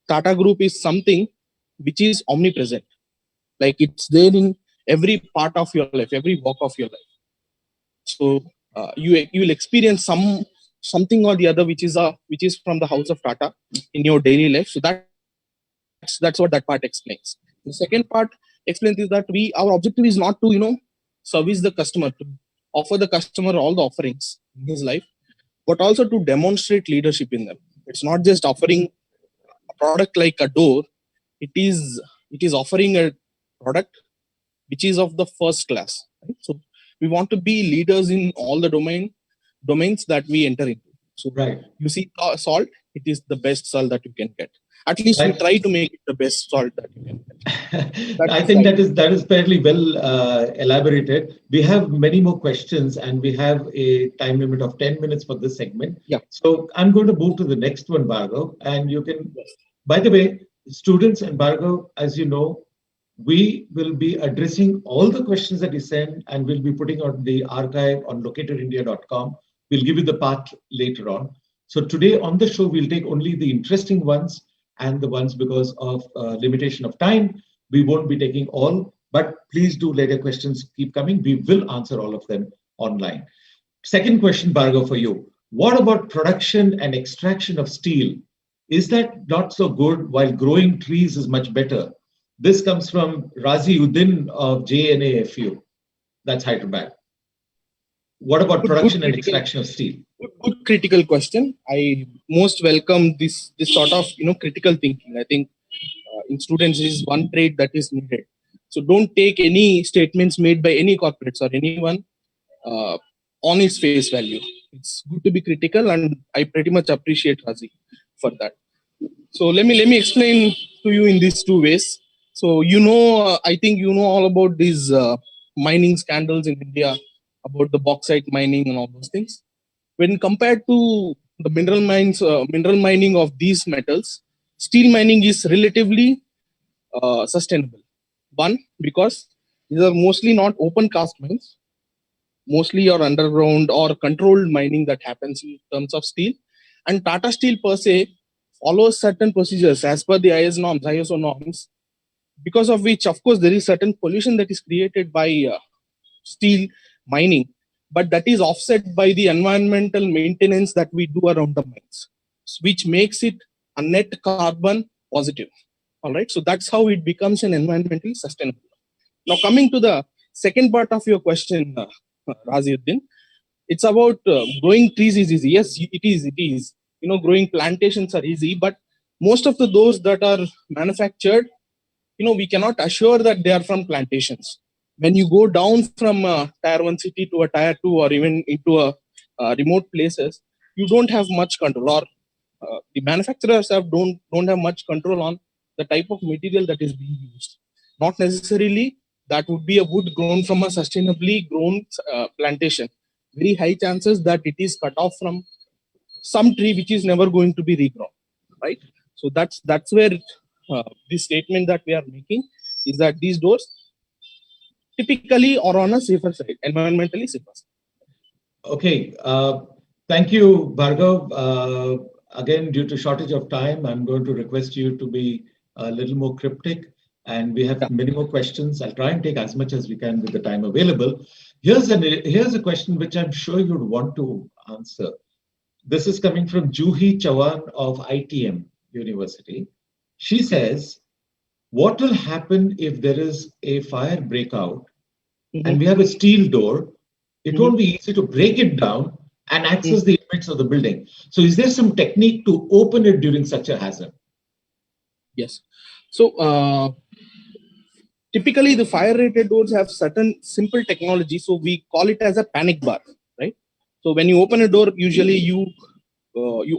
Speaker 5: Tata Group is something which is omnipresent. Like it's there in every part of your life, every walk of your life. So you will experience something or the other which is from the house of Tata in your daily life. So that's what that part explains. The second part explains is that our objective is not to service the customer, to offer the customer all the offerings in his life, but also to demonstrate leadership in them. It's not just offering a product like a door. It is offering a product which is of the first class. Right? So we want to be leaders in all the domains that we enter into. So
Speaker 1: Right.
Speaker 5: you see salt, it is the best salt that you can get. At least we
Speaker 1: Right.
Speaker 5: try to make it the best salt that you can get. That
Speaker 1: I
Speaker 5: is
Speaker 1: think
Speaker 5: right.
Speaker 1: that is fairly well elaborated. We have many more questions, and we have a time limit of 10 minutes for this segment.
Speaker 5: Yeah.
Speaker 1: So I'm going to move to the next one, Bhargav, and you can.
Speaker 5: Yes.
Speaker 1: By the way, students and Bhargav, as you know, we will be addressing all the questions that you send, and we'll be putting on the archive on locatorindia.com. We'll give you the path later on. So today on the show, we'll take only the interesting ones and the ones because of limitation of time. We won't be taking all, but please do let your questions keep coming. We will answer all of them online. Second question, Bhargav, for you. What about production and extraction of steel? Is that not so good while growing trees is much better? This comes from Razi Uddin of JNAFU. That's Hyderabad. What about production and extraction of steel?
Speaker 5: Good critical question. I most welcome this sort of critical thinking. I think in students is one trait that is needed. So don't take any statements made by any corporates or anyone uh, on its face value. It's good to be critical, and I pretty much appreciate Razi for that. So let me explain to you in these two ways. So I think you know all about these mining scandals in India, about the bauxite mining and all those things. When compared to the mineral mining of these metals, steel mining is relatively sustainable. One, because these are mostly not open cast mines, mostly or underground or controlled mining that happens in terms of steel. And Tata Steel per se follows certain procedures as per the ISO norms, because of which, of course, there is certain pollution that is created by steel mining, but that is offset by the environmental maintenance that we do around the mines, which makes it a net carbon positive. All right, so that's how it becomes an environmentally sustainable. Now, coming to the second part of your question, Raziuddin, it's about growing trees is easy. Yes, it is. It is. Growing plantations are easy, but most of those that are manufactured, we cannot assure that they are from plantations. When you go down from a tier 1 city to a tier 2 or even into a remote places, you don't have much control, or the manufacturers don't have much control on the type of material that is being used. Not necessarily that would be a wood grown from a sustainably grown plantation. Very high chances that it is cut off from some tree which is never going to be regrown, right? So that's where this statement that we are making is that these doors typically are on a safer side, environmentally safer side.
Speaker 1: Okay. Thank you, Bhargav. Again, due to shortage of time, I'm going to request you to be a little more cryptic. And we have many more questions. I'll try and take as much as we can with the time available. Here's a question which I'm sure you'd want to answer. This is coming from Juhi Chavan of ITM University. She says, what will happen if there is a fire breakout and we have a steel door? It won't be easy to break it down and access the inmates of the building. So is there some technique to open it during such a hazard?
Speaker 5: Yes. So typically the fire rated doors have certain simple technology. So we call it as a panic bar, right? So when you open a door, usually you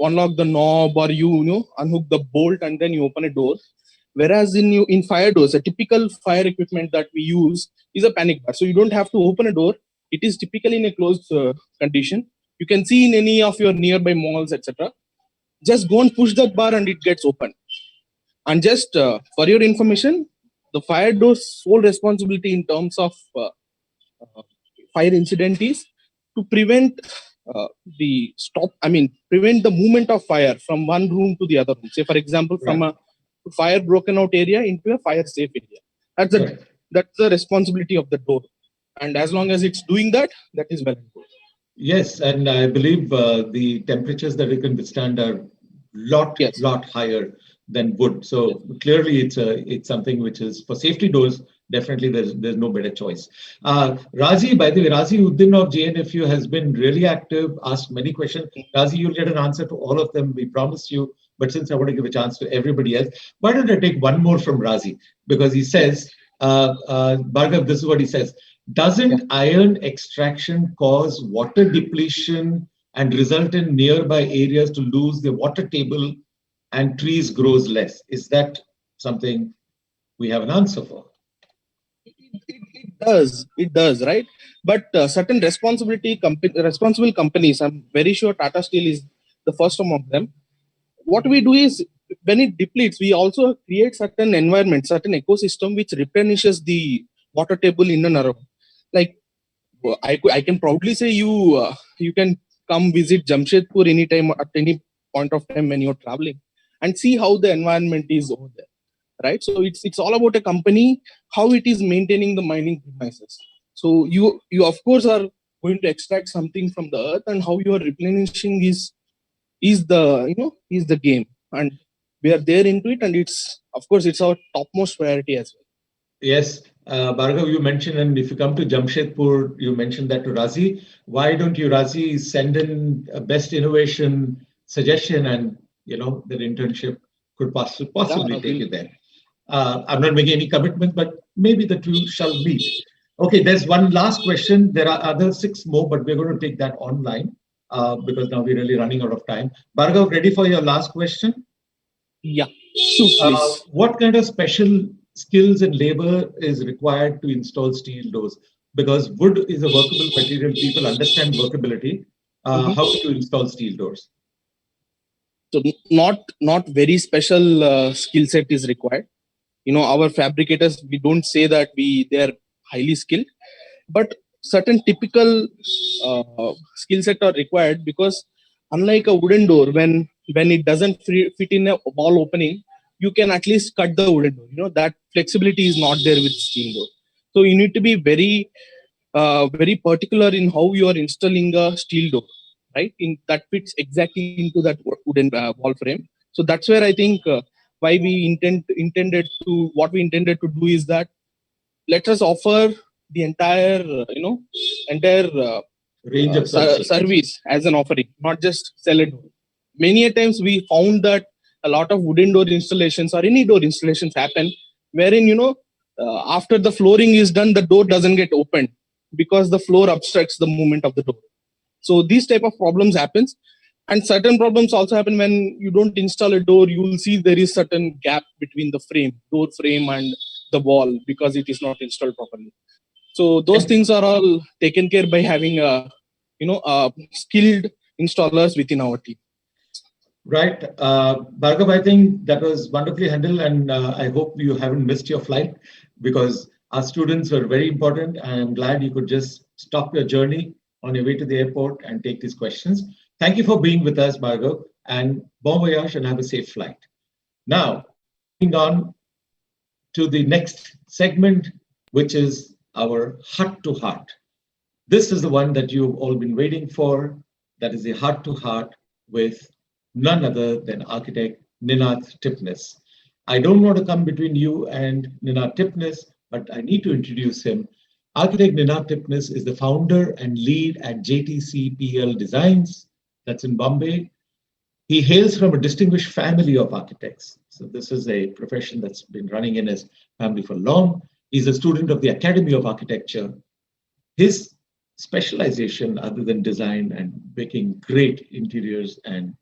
Speaker 5: unlock the knob or you unhook the bolt and then you open a door. Whereas in fire doors, a typical fire equipment that we use is a panic bar. So you don't have to open a door. It is typically in a closed condition. You can see in any of your nearby malls, etc. Just go and push that bar and it gets open. And just for your information, the fire door's sole responsibility in terms of fire incident is to prevent prevent the movement of fire from one room to the other room. Say, for example, from a fire broken out area into a fire safe area. That's the responsibility of the door. And as long as it's doing that, that is well and good.
Speaker 1: Yes, and I believe the temperatures that it can withstand are lot higher than wood. So clearly, it's something which is for safety doors. Definitely, there's no better choice. Razi, by the way, Razi Uddin of JNFU has been really active, asked many questions. Razi, you'll get an answer to all of them. We promise you. But since I want to give a chance to everybody else, why don't I take one more from Razi? Because he says, Bhargav, this is what he says.
Speaker 5: Yeah.
Speaker 1: Doesn't iron extraction cause water depletion and result in nearby areas to lose the water table and trees grows less? Is that something we have an answer for?
Speaker 5: It does. It does, right? But certain responsible companies, I'm very sure Tata Steel is the first among them. What we do is when it depletes, we also create certain environment, certain ecosystem which replenishes the water table in and around. Like I can proudly say you can come visit Jamshedpur anytime at any point of time when you're traveling and see how the environment is over there, right? So it's all about a company, how it is maintaining the mining premises. So you of course are going to extract something from the earth, and how you are replenishing is the is the game, and we are there into it, and it's of course it's our topmost priority as well.
Speaker 1: Yes, Bhargav, you mentioned, and if you come to Jamshedpur, you mentioned that to Razi. Why don't you, Razi, send in a best innovation suggestion, and the internship could
Speaker 5: Yeah,
Speaker 1: possibly take you there. I'm not making any commitment, but maybe the two shall meet. Okay, there's one last question. There are other six more, but we're going to take that online because now we're really running out of time. Bhargav, ready for your last question?
Speaker 5: yeah, shoot please.
Speaker 1: What kind of special skills and labor is required to install steel doors? Because wood is a workable material, people understand workability.
Speaker 5: Mhm.
Speaker 1: How do you install steel doors?
Speaker 5: So not very special skill set is required. Our fabricators, we don't say that they are highly skilled, but certain typical skill set are required, because unlike a wooden door, when it doesn't fit in a wall opening, you can at least cut the wooden door. That flexibility is not there with steel door. So you need to be very particular in how you are installing a steel door, right? In that fits exactly into that wooden wall frame. So that's where I think why we intended to do is that let us offer the entire
Speaker 1: Range of services.
Speaker 5: service as an offering, not just sell a door. Many a times we found that a lot of wooden door installations or any door installations happen wherein after the flooring is done, the door doesn't get opened because the floor obstructs the movement of the door. So these type of problems happens, and certain problems also happen when you don't install a door. You will see there is certain gap between the door frame and the wall because it is not installed properly. So those
Speaker 1: And
Speaker 5: things are all taken care by having skilled installers within our team.
Speaker 1: right, Bhargav, I think that was wonderfully handled, and I hope you haven't missed your flight because our students were very important. I am glad you could just stop your journey on your way to the airport and take these questions. Thank you for being with us, Bhargav, and bon voyage and have a safe flight. Now, moving on to the next segment, which is our heart to heart. This is the one that you've all been waiting for. That is the heart to heart with none other than architect Ninath Tipnis. I don't want to come between you and Ninath Tipnis, but I need to introduce him. Architect Ninath Tipnis is the founder and lead at JTCPL Designs, that's in Bombay. He hails from a distinguished family of architects. So, this is a profession that's been running in his family for long. He's a student of the Academy of Architecture. His specialization, other than design and making great interiors and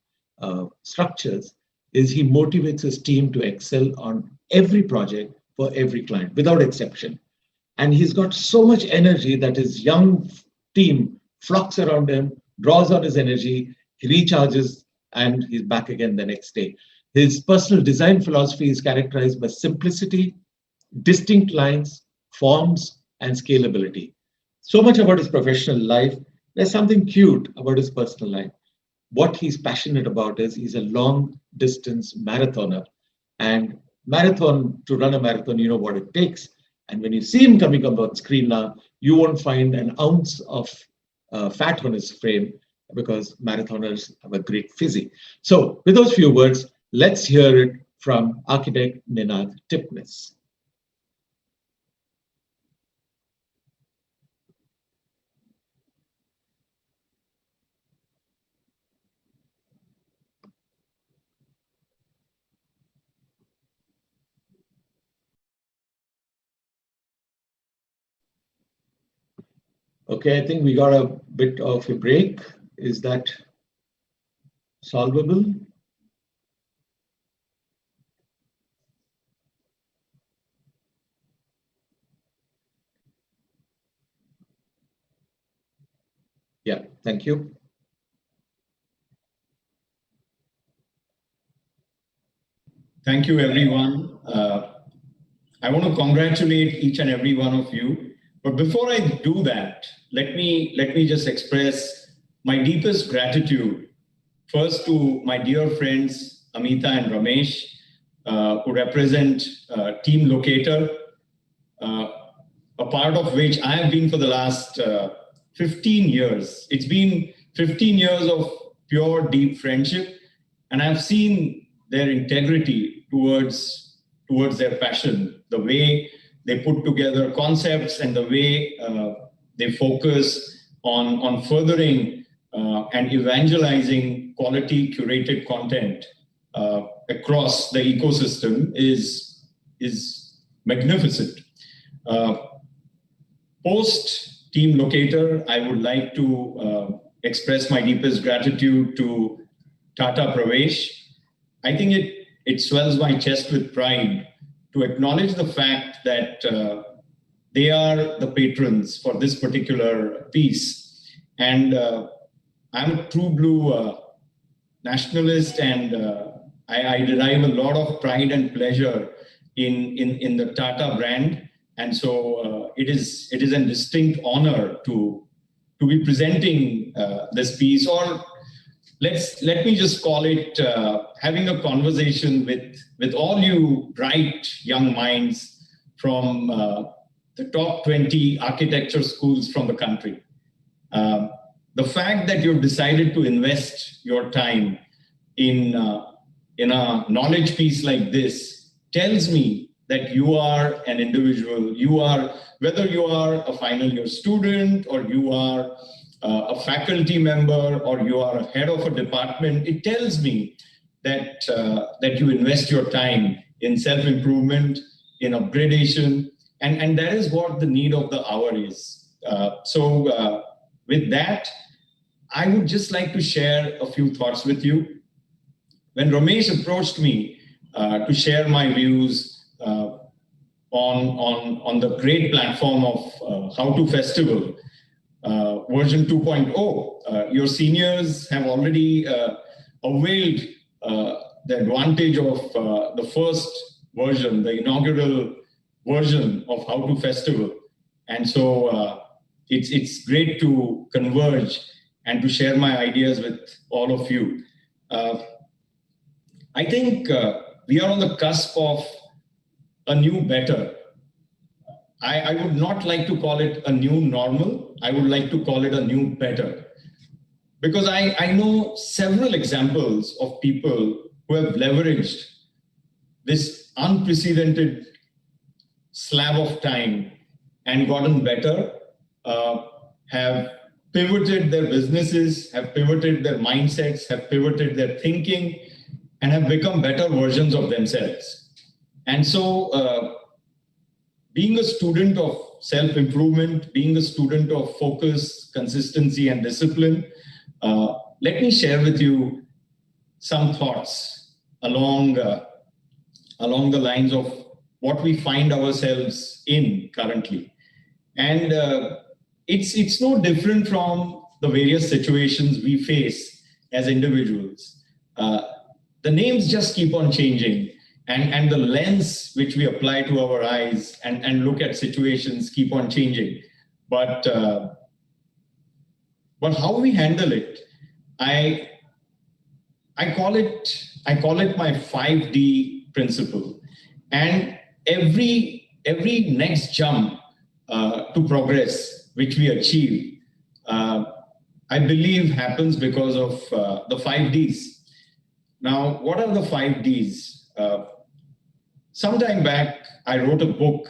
Speaker 1: structures, is he motivates his team to excel on every project for every client without exception. And he's got so much energy that his young team flocks around him, draws on his energy, he recharges, and he's back again the next day. His personal design philosophy is characterized by simplicity, distinct lines, forms, and scalability. So much about his professional life. There's something cute about his personal life. What he's passionate about is he's a long distance marathoner. And to run a marathon, you know what it takes. And when you see him coming up on screen now, you won't find an ounce of fat on his frame because marathoners have a great physique. So, with those few words, let's hear it from architect Ninath Tipnis. Okay, I think we got a bit of a break. Is that solvable? Yeah, thank you.
Speaker 6: Thank you, everyone. I want to congratulate each and every one of you. But before I do that, let me just express my deepest gratitude first to my dear friends Amita and Ramesh, who represent Team Locator, uh, a part of which I have been for the last 15 years. It's been 15 years of pure, deep friendship, and I've seen their integrity towards their passion, the way they put together concepts and the way they focus on furthering and evangelizing quality curated content across the ecosystem is magnificent. Uh, Post Team Locator, I would like to express my deepest gratitude to Tata Pravesh. I think it swells my chest with pride to acknowledge the fact that they are the patrons for this particular piece. And I'm a true blue nationalist, and I derive a lot of pride and pleasure in the Tata brand. And so it is a distinct honor to be presenting this piece, or let me just call it having a conversation with all you bright young minds from the top 20 architecture schools from the country. The fact that you've decided to invest your time in a knowledge piece like this tells me that you are an individual. You are, whether you are a final year student or you are a faculty member or you are a head of a department, it tells me that that you invest your time in self-improvement, in upgradation, and that is what the need of the hour is. So with that, I would just like to share a few thoughts with you. When Ramesh approached me to share my views on the great platform of How to Festival version 2.0, your seniors have already availed the advantage of the first version, the inaugural version of How to Festival. And so it's great to converge and to share my ideas with all of you. I think we are on the cusp of a new better. I would not like to call it a new normal. I would like to call it a new better. Because I know several examples of people who have leveraged this unprecedented slab of time and gotten better, have pivoted their businesses, have pivoted their mindsets, have pivoted their thinking, and have become better versions of themselves. And so being a student of self-improvement, being a student of focus, consistency, and discipline, let me share with you some thoughts along the lines of what we find ourselves in currently. And it's no different from the various situations we face as individuals. The names just keep on changing, and the lens which we apply to our eyes and look at situations keep on changing. But how we handle it, I call it my 5D principle. And every next jump to progress which we achieve, I believe happens because of the 5Ds. Now, what are the 5Ds? Sometime back, I wrote a book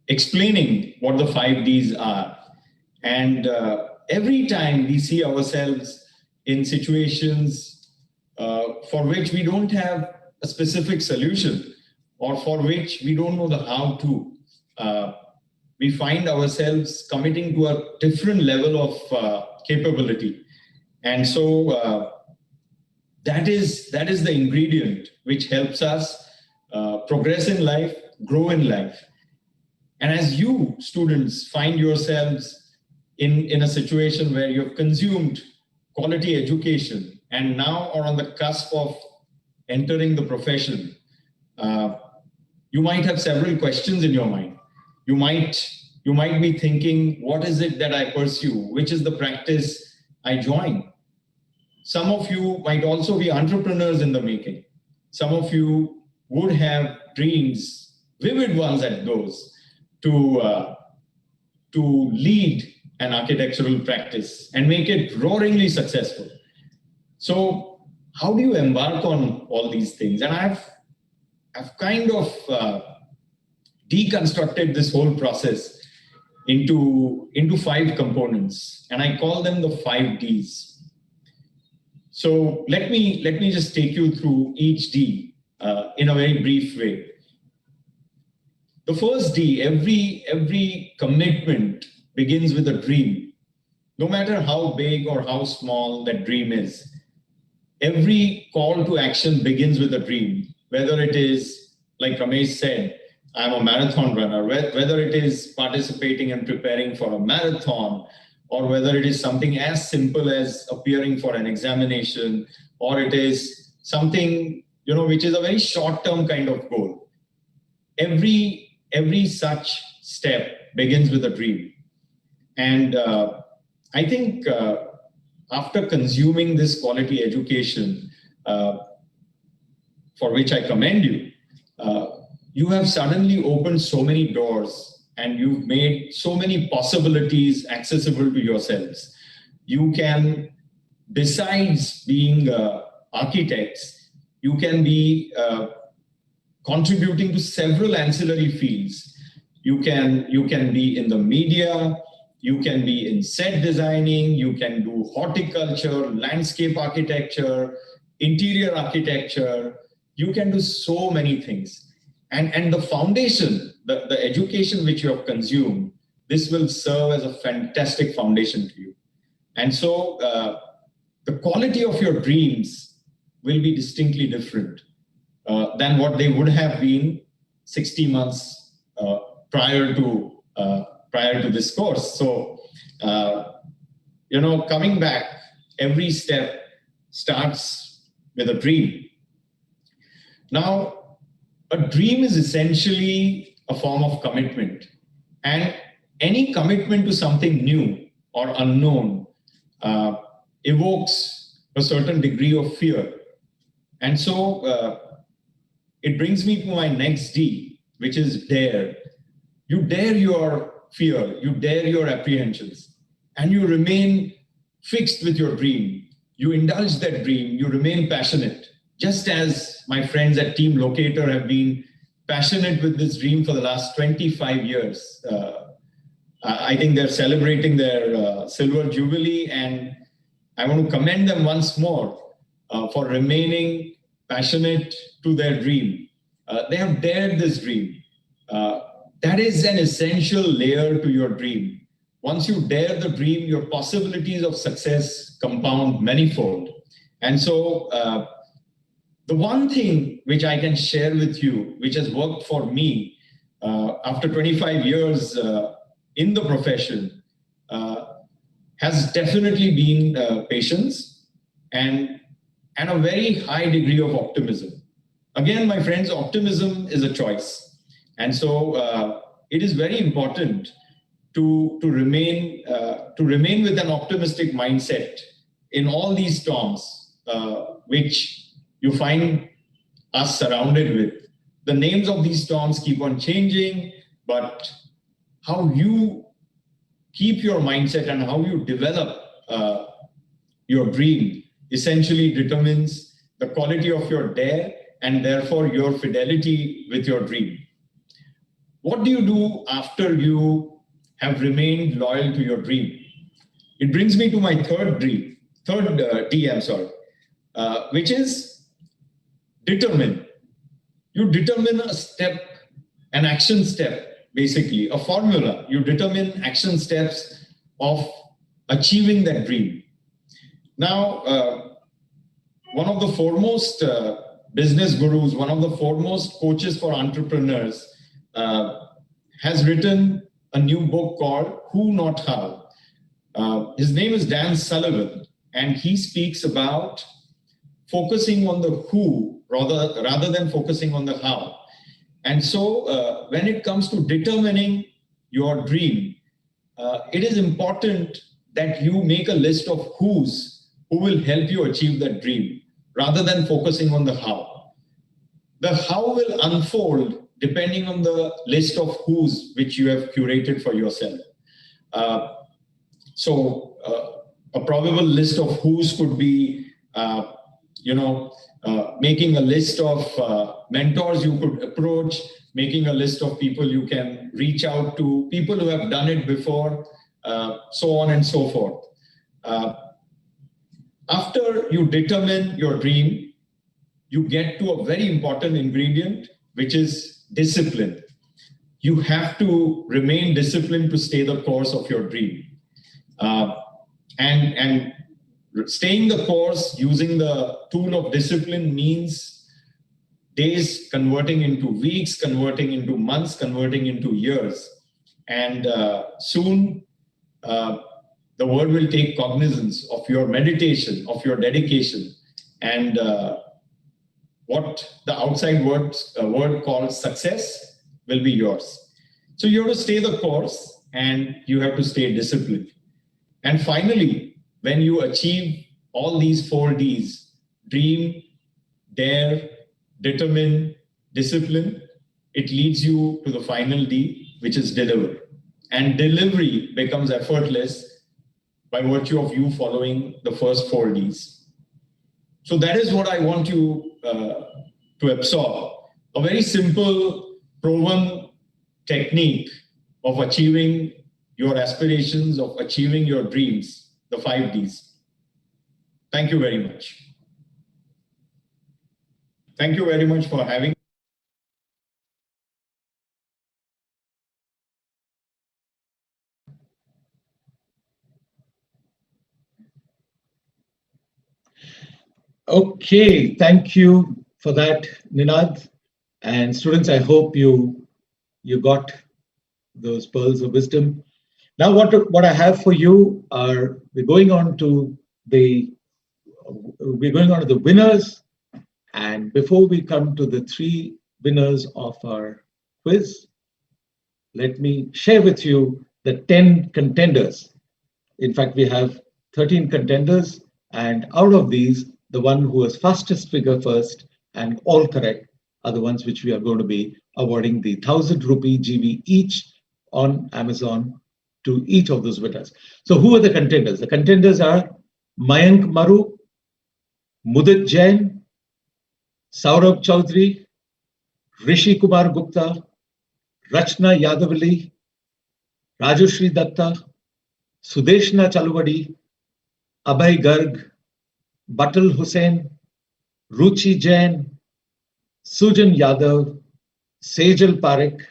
Speaker 6: explaining what the 5Ds are. And every time we see ourselves in situations for which we don't have a specific solution, or for which we don't know the how to, we find ourselves committing to a different level of capability. And so that is the ingredient which helps us progress in life, grow in life. And as you students find yourselves in a situation where you've consumed quality education and now are on the cusp of entering the profession, you might have several questions in your mind. You might be thinking, what is it that I pursue? Which is the practice I join? Some of you might also be entrepreneurs in the making. Some of you would have dreams, vivid ones at those, to lead an architectural practice and make it roaringly successful. So how do you embark on all these things? And I've kind of deconstructed this whole process into 5 components, and I call them the 5 Ds. So let me just take you through each D in a very brief way. The first D, every commitment begins with a dream. No matter how big or how small that dream is, every call to action begins with a dream. Whether it is, like Ramesh said, I'm a marathon runner, whether it is participating and preparing for a marathon, or whether it is something as simple as appearing for an examination, or it is something, which is a very short-term kind of goal. Every such step begins with a dream. And I think after consuming this quality education, for which I commend you, you have suddenly opened so many doors and you've made so many possibilities accessible to yourselves. You can, besides being architects, you can be contributing to several ancillary fields. You can be in the media, you can be in set designing, you can do horticulture, landscape architecture, interior architecture. You can do so many things. And the foundation, the education which you have consumed, this will serve as a fantastic foundation to you. And so the quality of your dreams will be distinctly different than what they would have been 60 months prior to this course. So, coming back, every step starts with a dream. Now, a dream is essentially a form of commitment, and any commitment to something new or unknown evokes a certain degree of fear. And so it brings me to my next D, which is dare. You dare your fear, you dare your apprehensions, and you remain fixed with your dream. You indulge that dream, you remain passionate. Just as my friends at Team LOCATOR have been passionate with this dream for the last 25 years. I think they're celebrating their silver jubilee, and I want to commend them once more for remaining passionate to their dream. They have dared this dream. That is an essential layer to your dream. Once you dare the dream, your possibilities of success compound manifold. And so the one thing which I can share with you, which has worked for me after 25 years in the profession, has definitely been patience and a very high degree of optimism. Again, my friends, optimism is a choice. And so it is very important to remain with an optimistic mindset in all these storms, which you find us surrounded with. The names of these storms keep on changing, but how you keep your mindset and how you develop your dream essentially determines the quality of your dare and therefore your fidelity with your dream. What do you do after you have remained loyal to your dream? It brings me to my third D, which is determine. You determine a step, an action step, basically, a formula. You determine action steps of achieving that dream. Now, one of the foremost business gurus, one of the foremost coaches for entrepreneurs, has written a new book called Who Not How. His name is Dan Sullivan, and he speaks about focusing on the who rather than focusing on the how. And so when it comes to determining your dream, it is important that you make a list of who will help you achieve that dream rather than focusing on the how. The how will unfold depending on the list of who's which you have curated for yourself. A probable list of who's could be, making a list of mentors you could approach, making a list of people you can reach out to, people who have done it before, so on and so forth. After you determine your dream, you get to a very important ingredient, which is discipline. You have to remain disciplined to stay the course of your dream. And staying the course using the tool of discipline means days converting into weeks, converting into months, converting into years. And soon the world will take cognizance of your meditation, of your dedication, and what the outside word called success will be yours. So you have to stay the course and you have to stay disciplined. And finally, when you achieve all these 4 Ds, dream, dare, determine, discipline, it leads you to the final D, which is deliver. And delivery becomes effortless by virtue of you following the first 4 Ds. So that is what I want you to absorb. A very simple, proven technique of achieving your aspirations, of achieving your dreams, the 5 Ds. Thank you very much. Thank you very much for having me.
Speaker 1: Okay, thank you for that, Ninad. And students, I hope you got those pearls of wisdom. Now, what I have for you are we're going on to the winners. And before we come to the 3 winners of our quiz, let me share with you the 10 contenders. In fact, we have 13 contenders, and out of these, the one who was fastest figure first and all correct are the ones which we are going to be awarding the 1,000 rupee GV each on Amazon to each of those winners. So who are the contenders? The contenders are Mayank Maru, Mudit Jain, Saurabh Chaudhary, Rishi Kumar Gupta, Rachna Yadavali, Rajushri Datta, Sudeshna Chaluvadi, Abhay Garg, Batul Hussain, Ruchi Jain, Sujan Yadav, Sejal Parekh,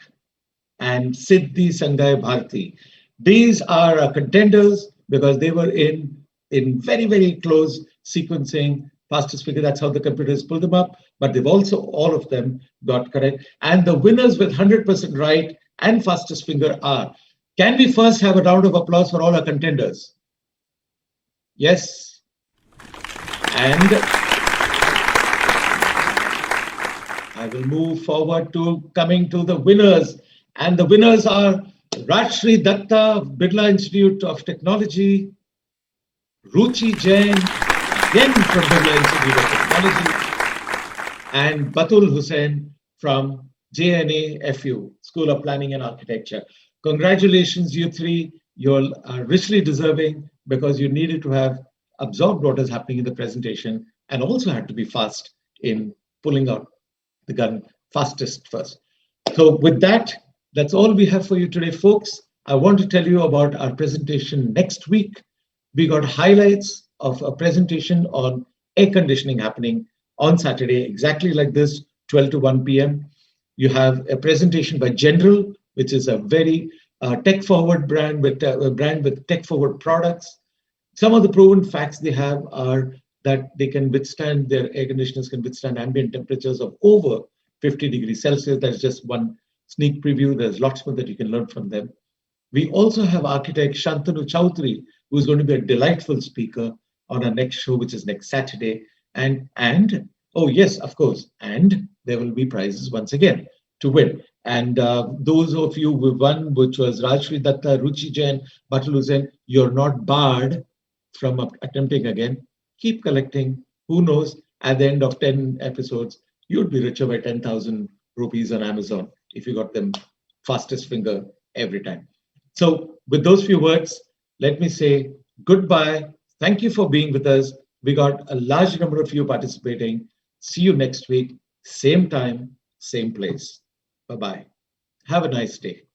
Speaker 1: and Siddhi Sangai Bharti. These are contenders because they were in very, very close sequencing, fastest figure. That's how the computers pull them up. But they've also, all of them, got correct. And the winners with 100% right and fastest finger are. Can we first have a round of applause for all our contenders? Yes. And I will move forward to coming to the winners. And the winners are Rajshri Datta, Birla Institute of Technology, Ruchi Jain, again from Birla Institute of Technology, and Batul Hussain from JNA FU, School of Planning and Architecture. Congratulations, you 3. You are richly deserving because you needed to have absorbed what is happening in the presentation and also had to be fast in pulling out the gun fastest first. So with that, that's all we have for you today, folks. I want to tell you about our presentation next week. We got highlights of a presentation on air conditioning happening on Saturday, exactly like this, 12 to 1 p.m. You have a presentation by General, which is a very tech-forward brand with a brand with tech-forward products. Some of the proven facts they have are that they can withstand, their air conditioners can withstand ambient temperatures of over 50 degrees Celsius. That's just one sneak preview. There's lots more that you can learn from them. We also have architect Shantanu Chowdhury, who's going to be a delightful speaker on our next show, which is next Saturday. And oh yes, of course, and there will be prizes once again to win. And those of you who won, which was Rajshri Datta, Ruchi Jain, Batalu Zain, you're not barred from attempting again. Keep collecting. Who knows? At the end of 10 episodes, you'd be richer by 10,000 rupees on Amazon if you got them fastest finger every time. So, with those few words, let me say goodbye. Thank you for being with us. We got a large number of you participating. See you next week, same time, same place. Bye bye. Have a nice day.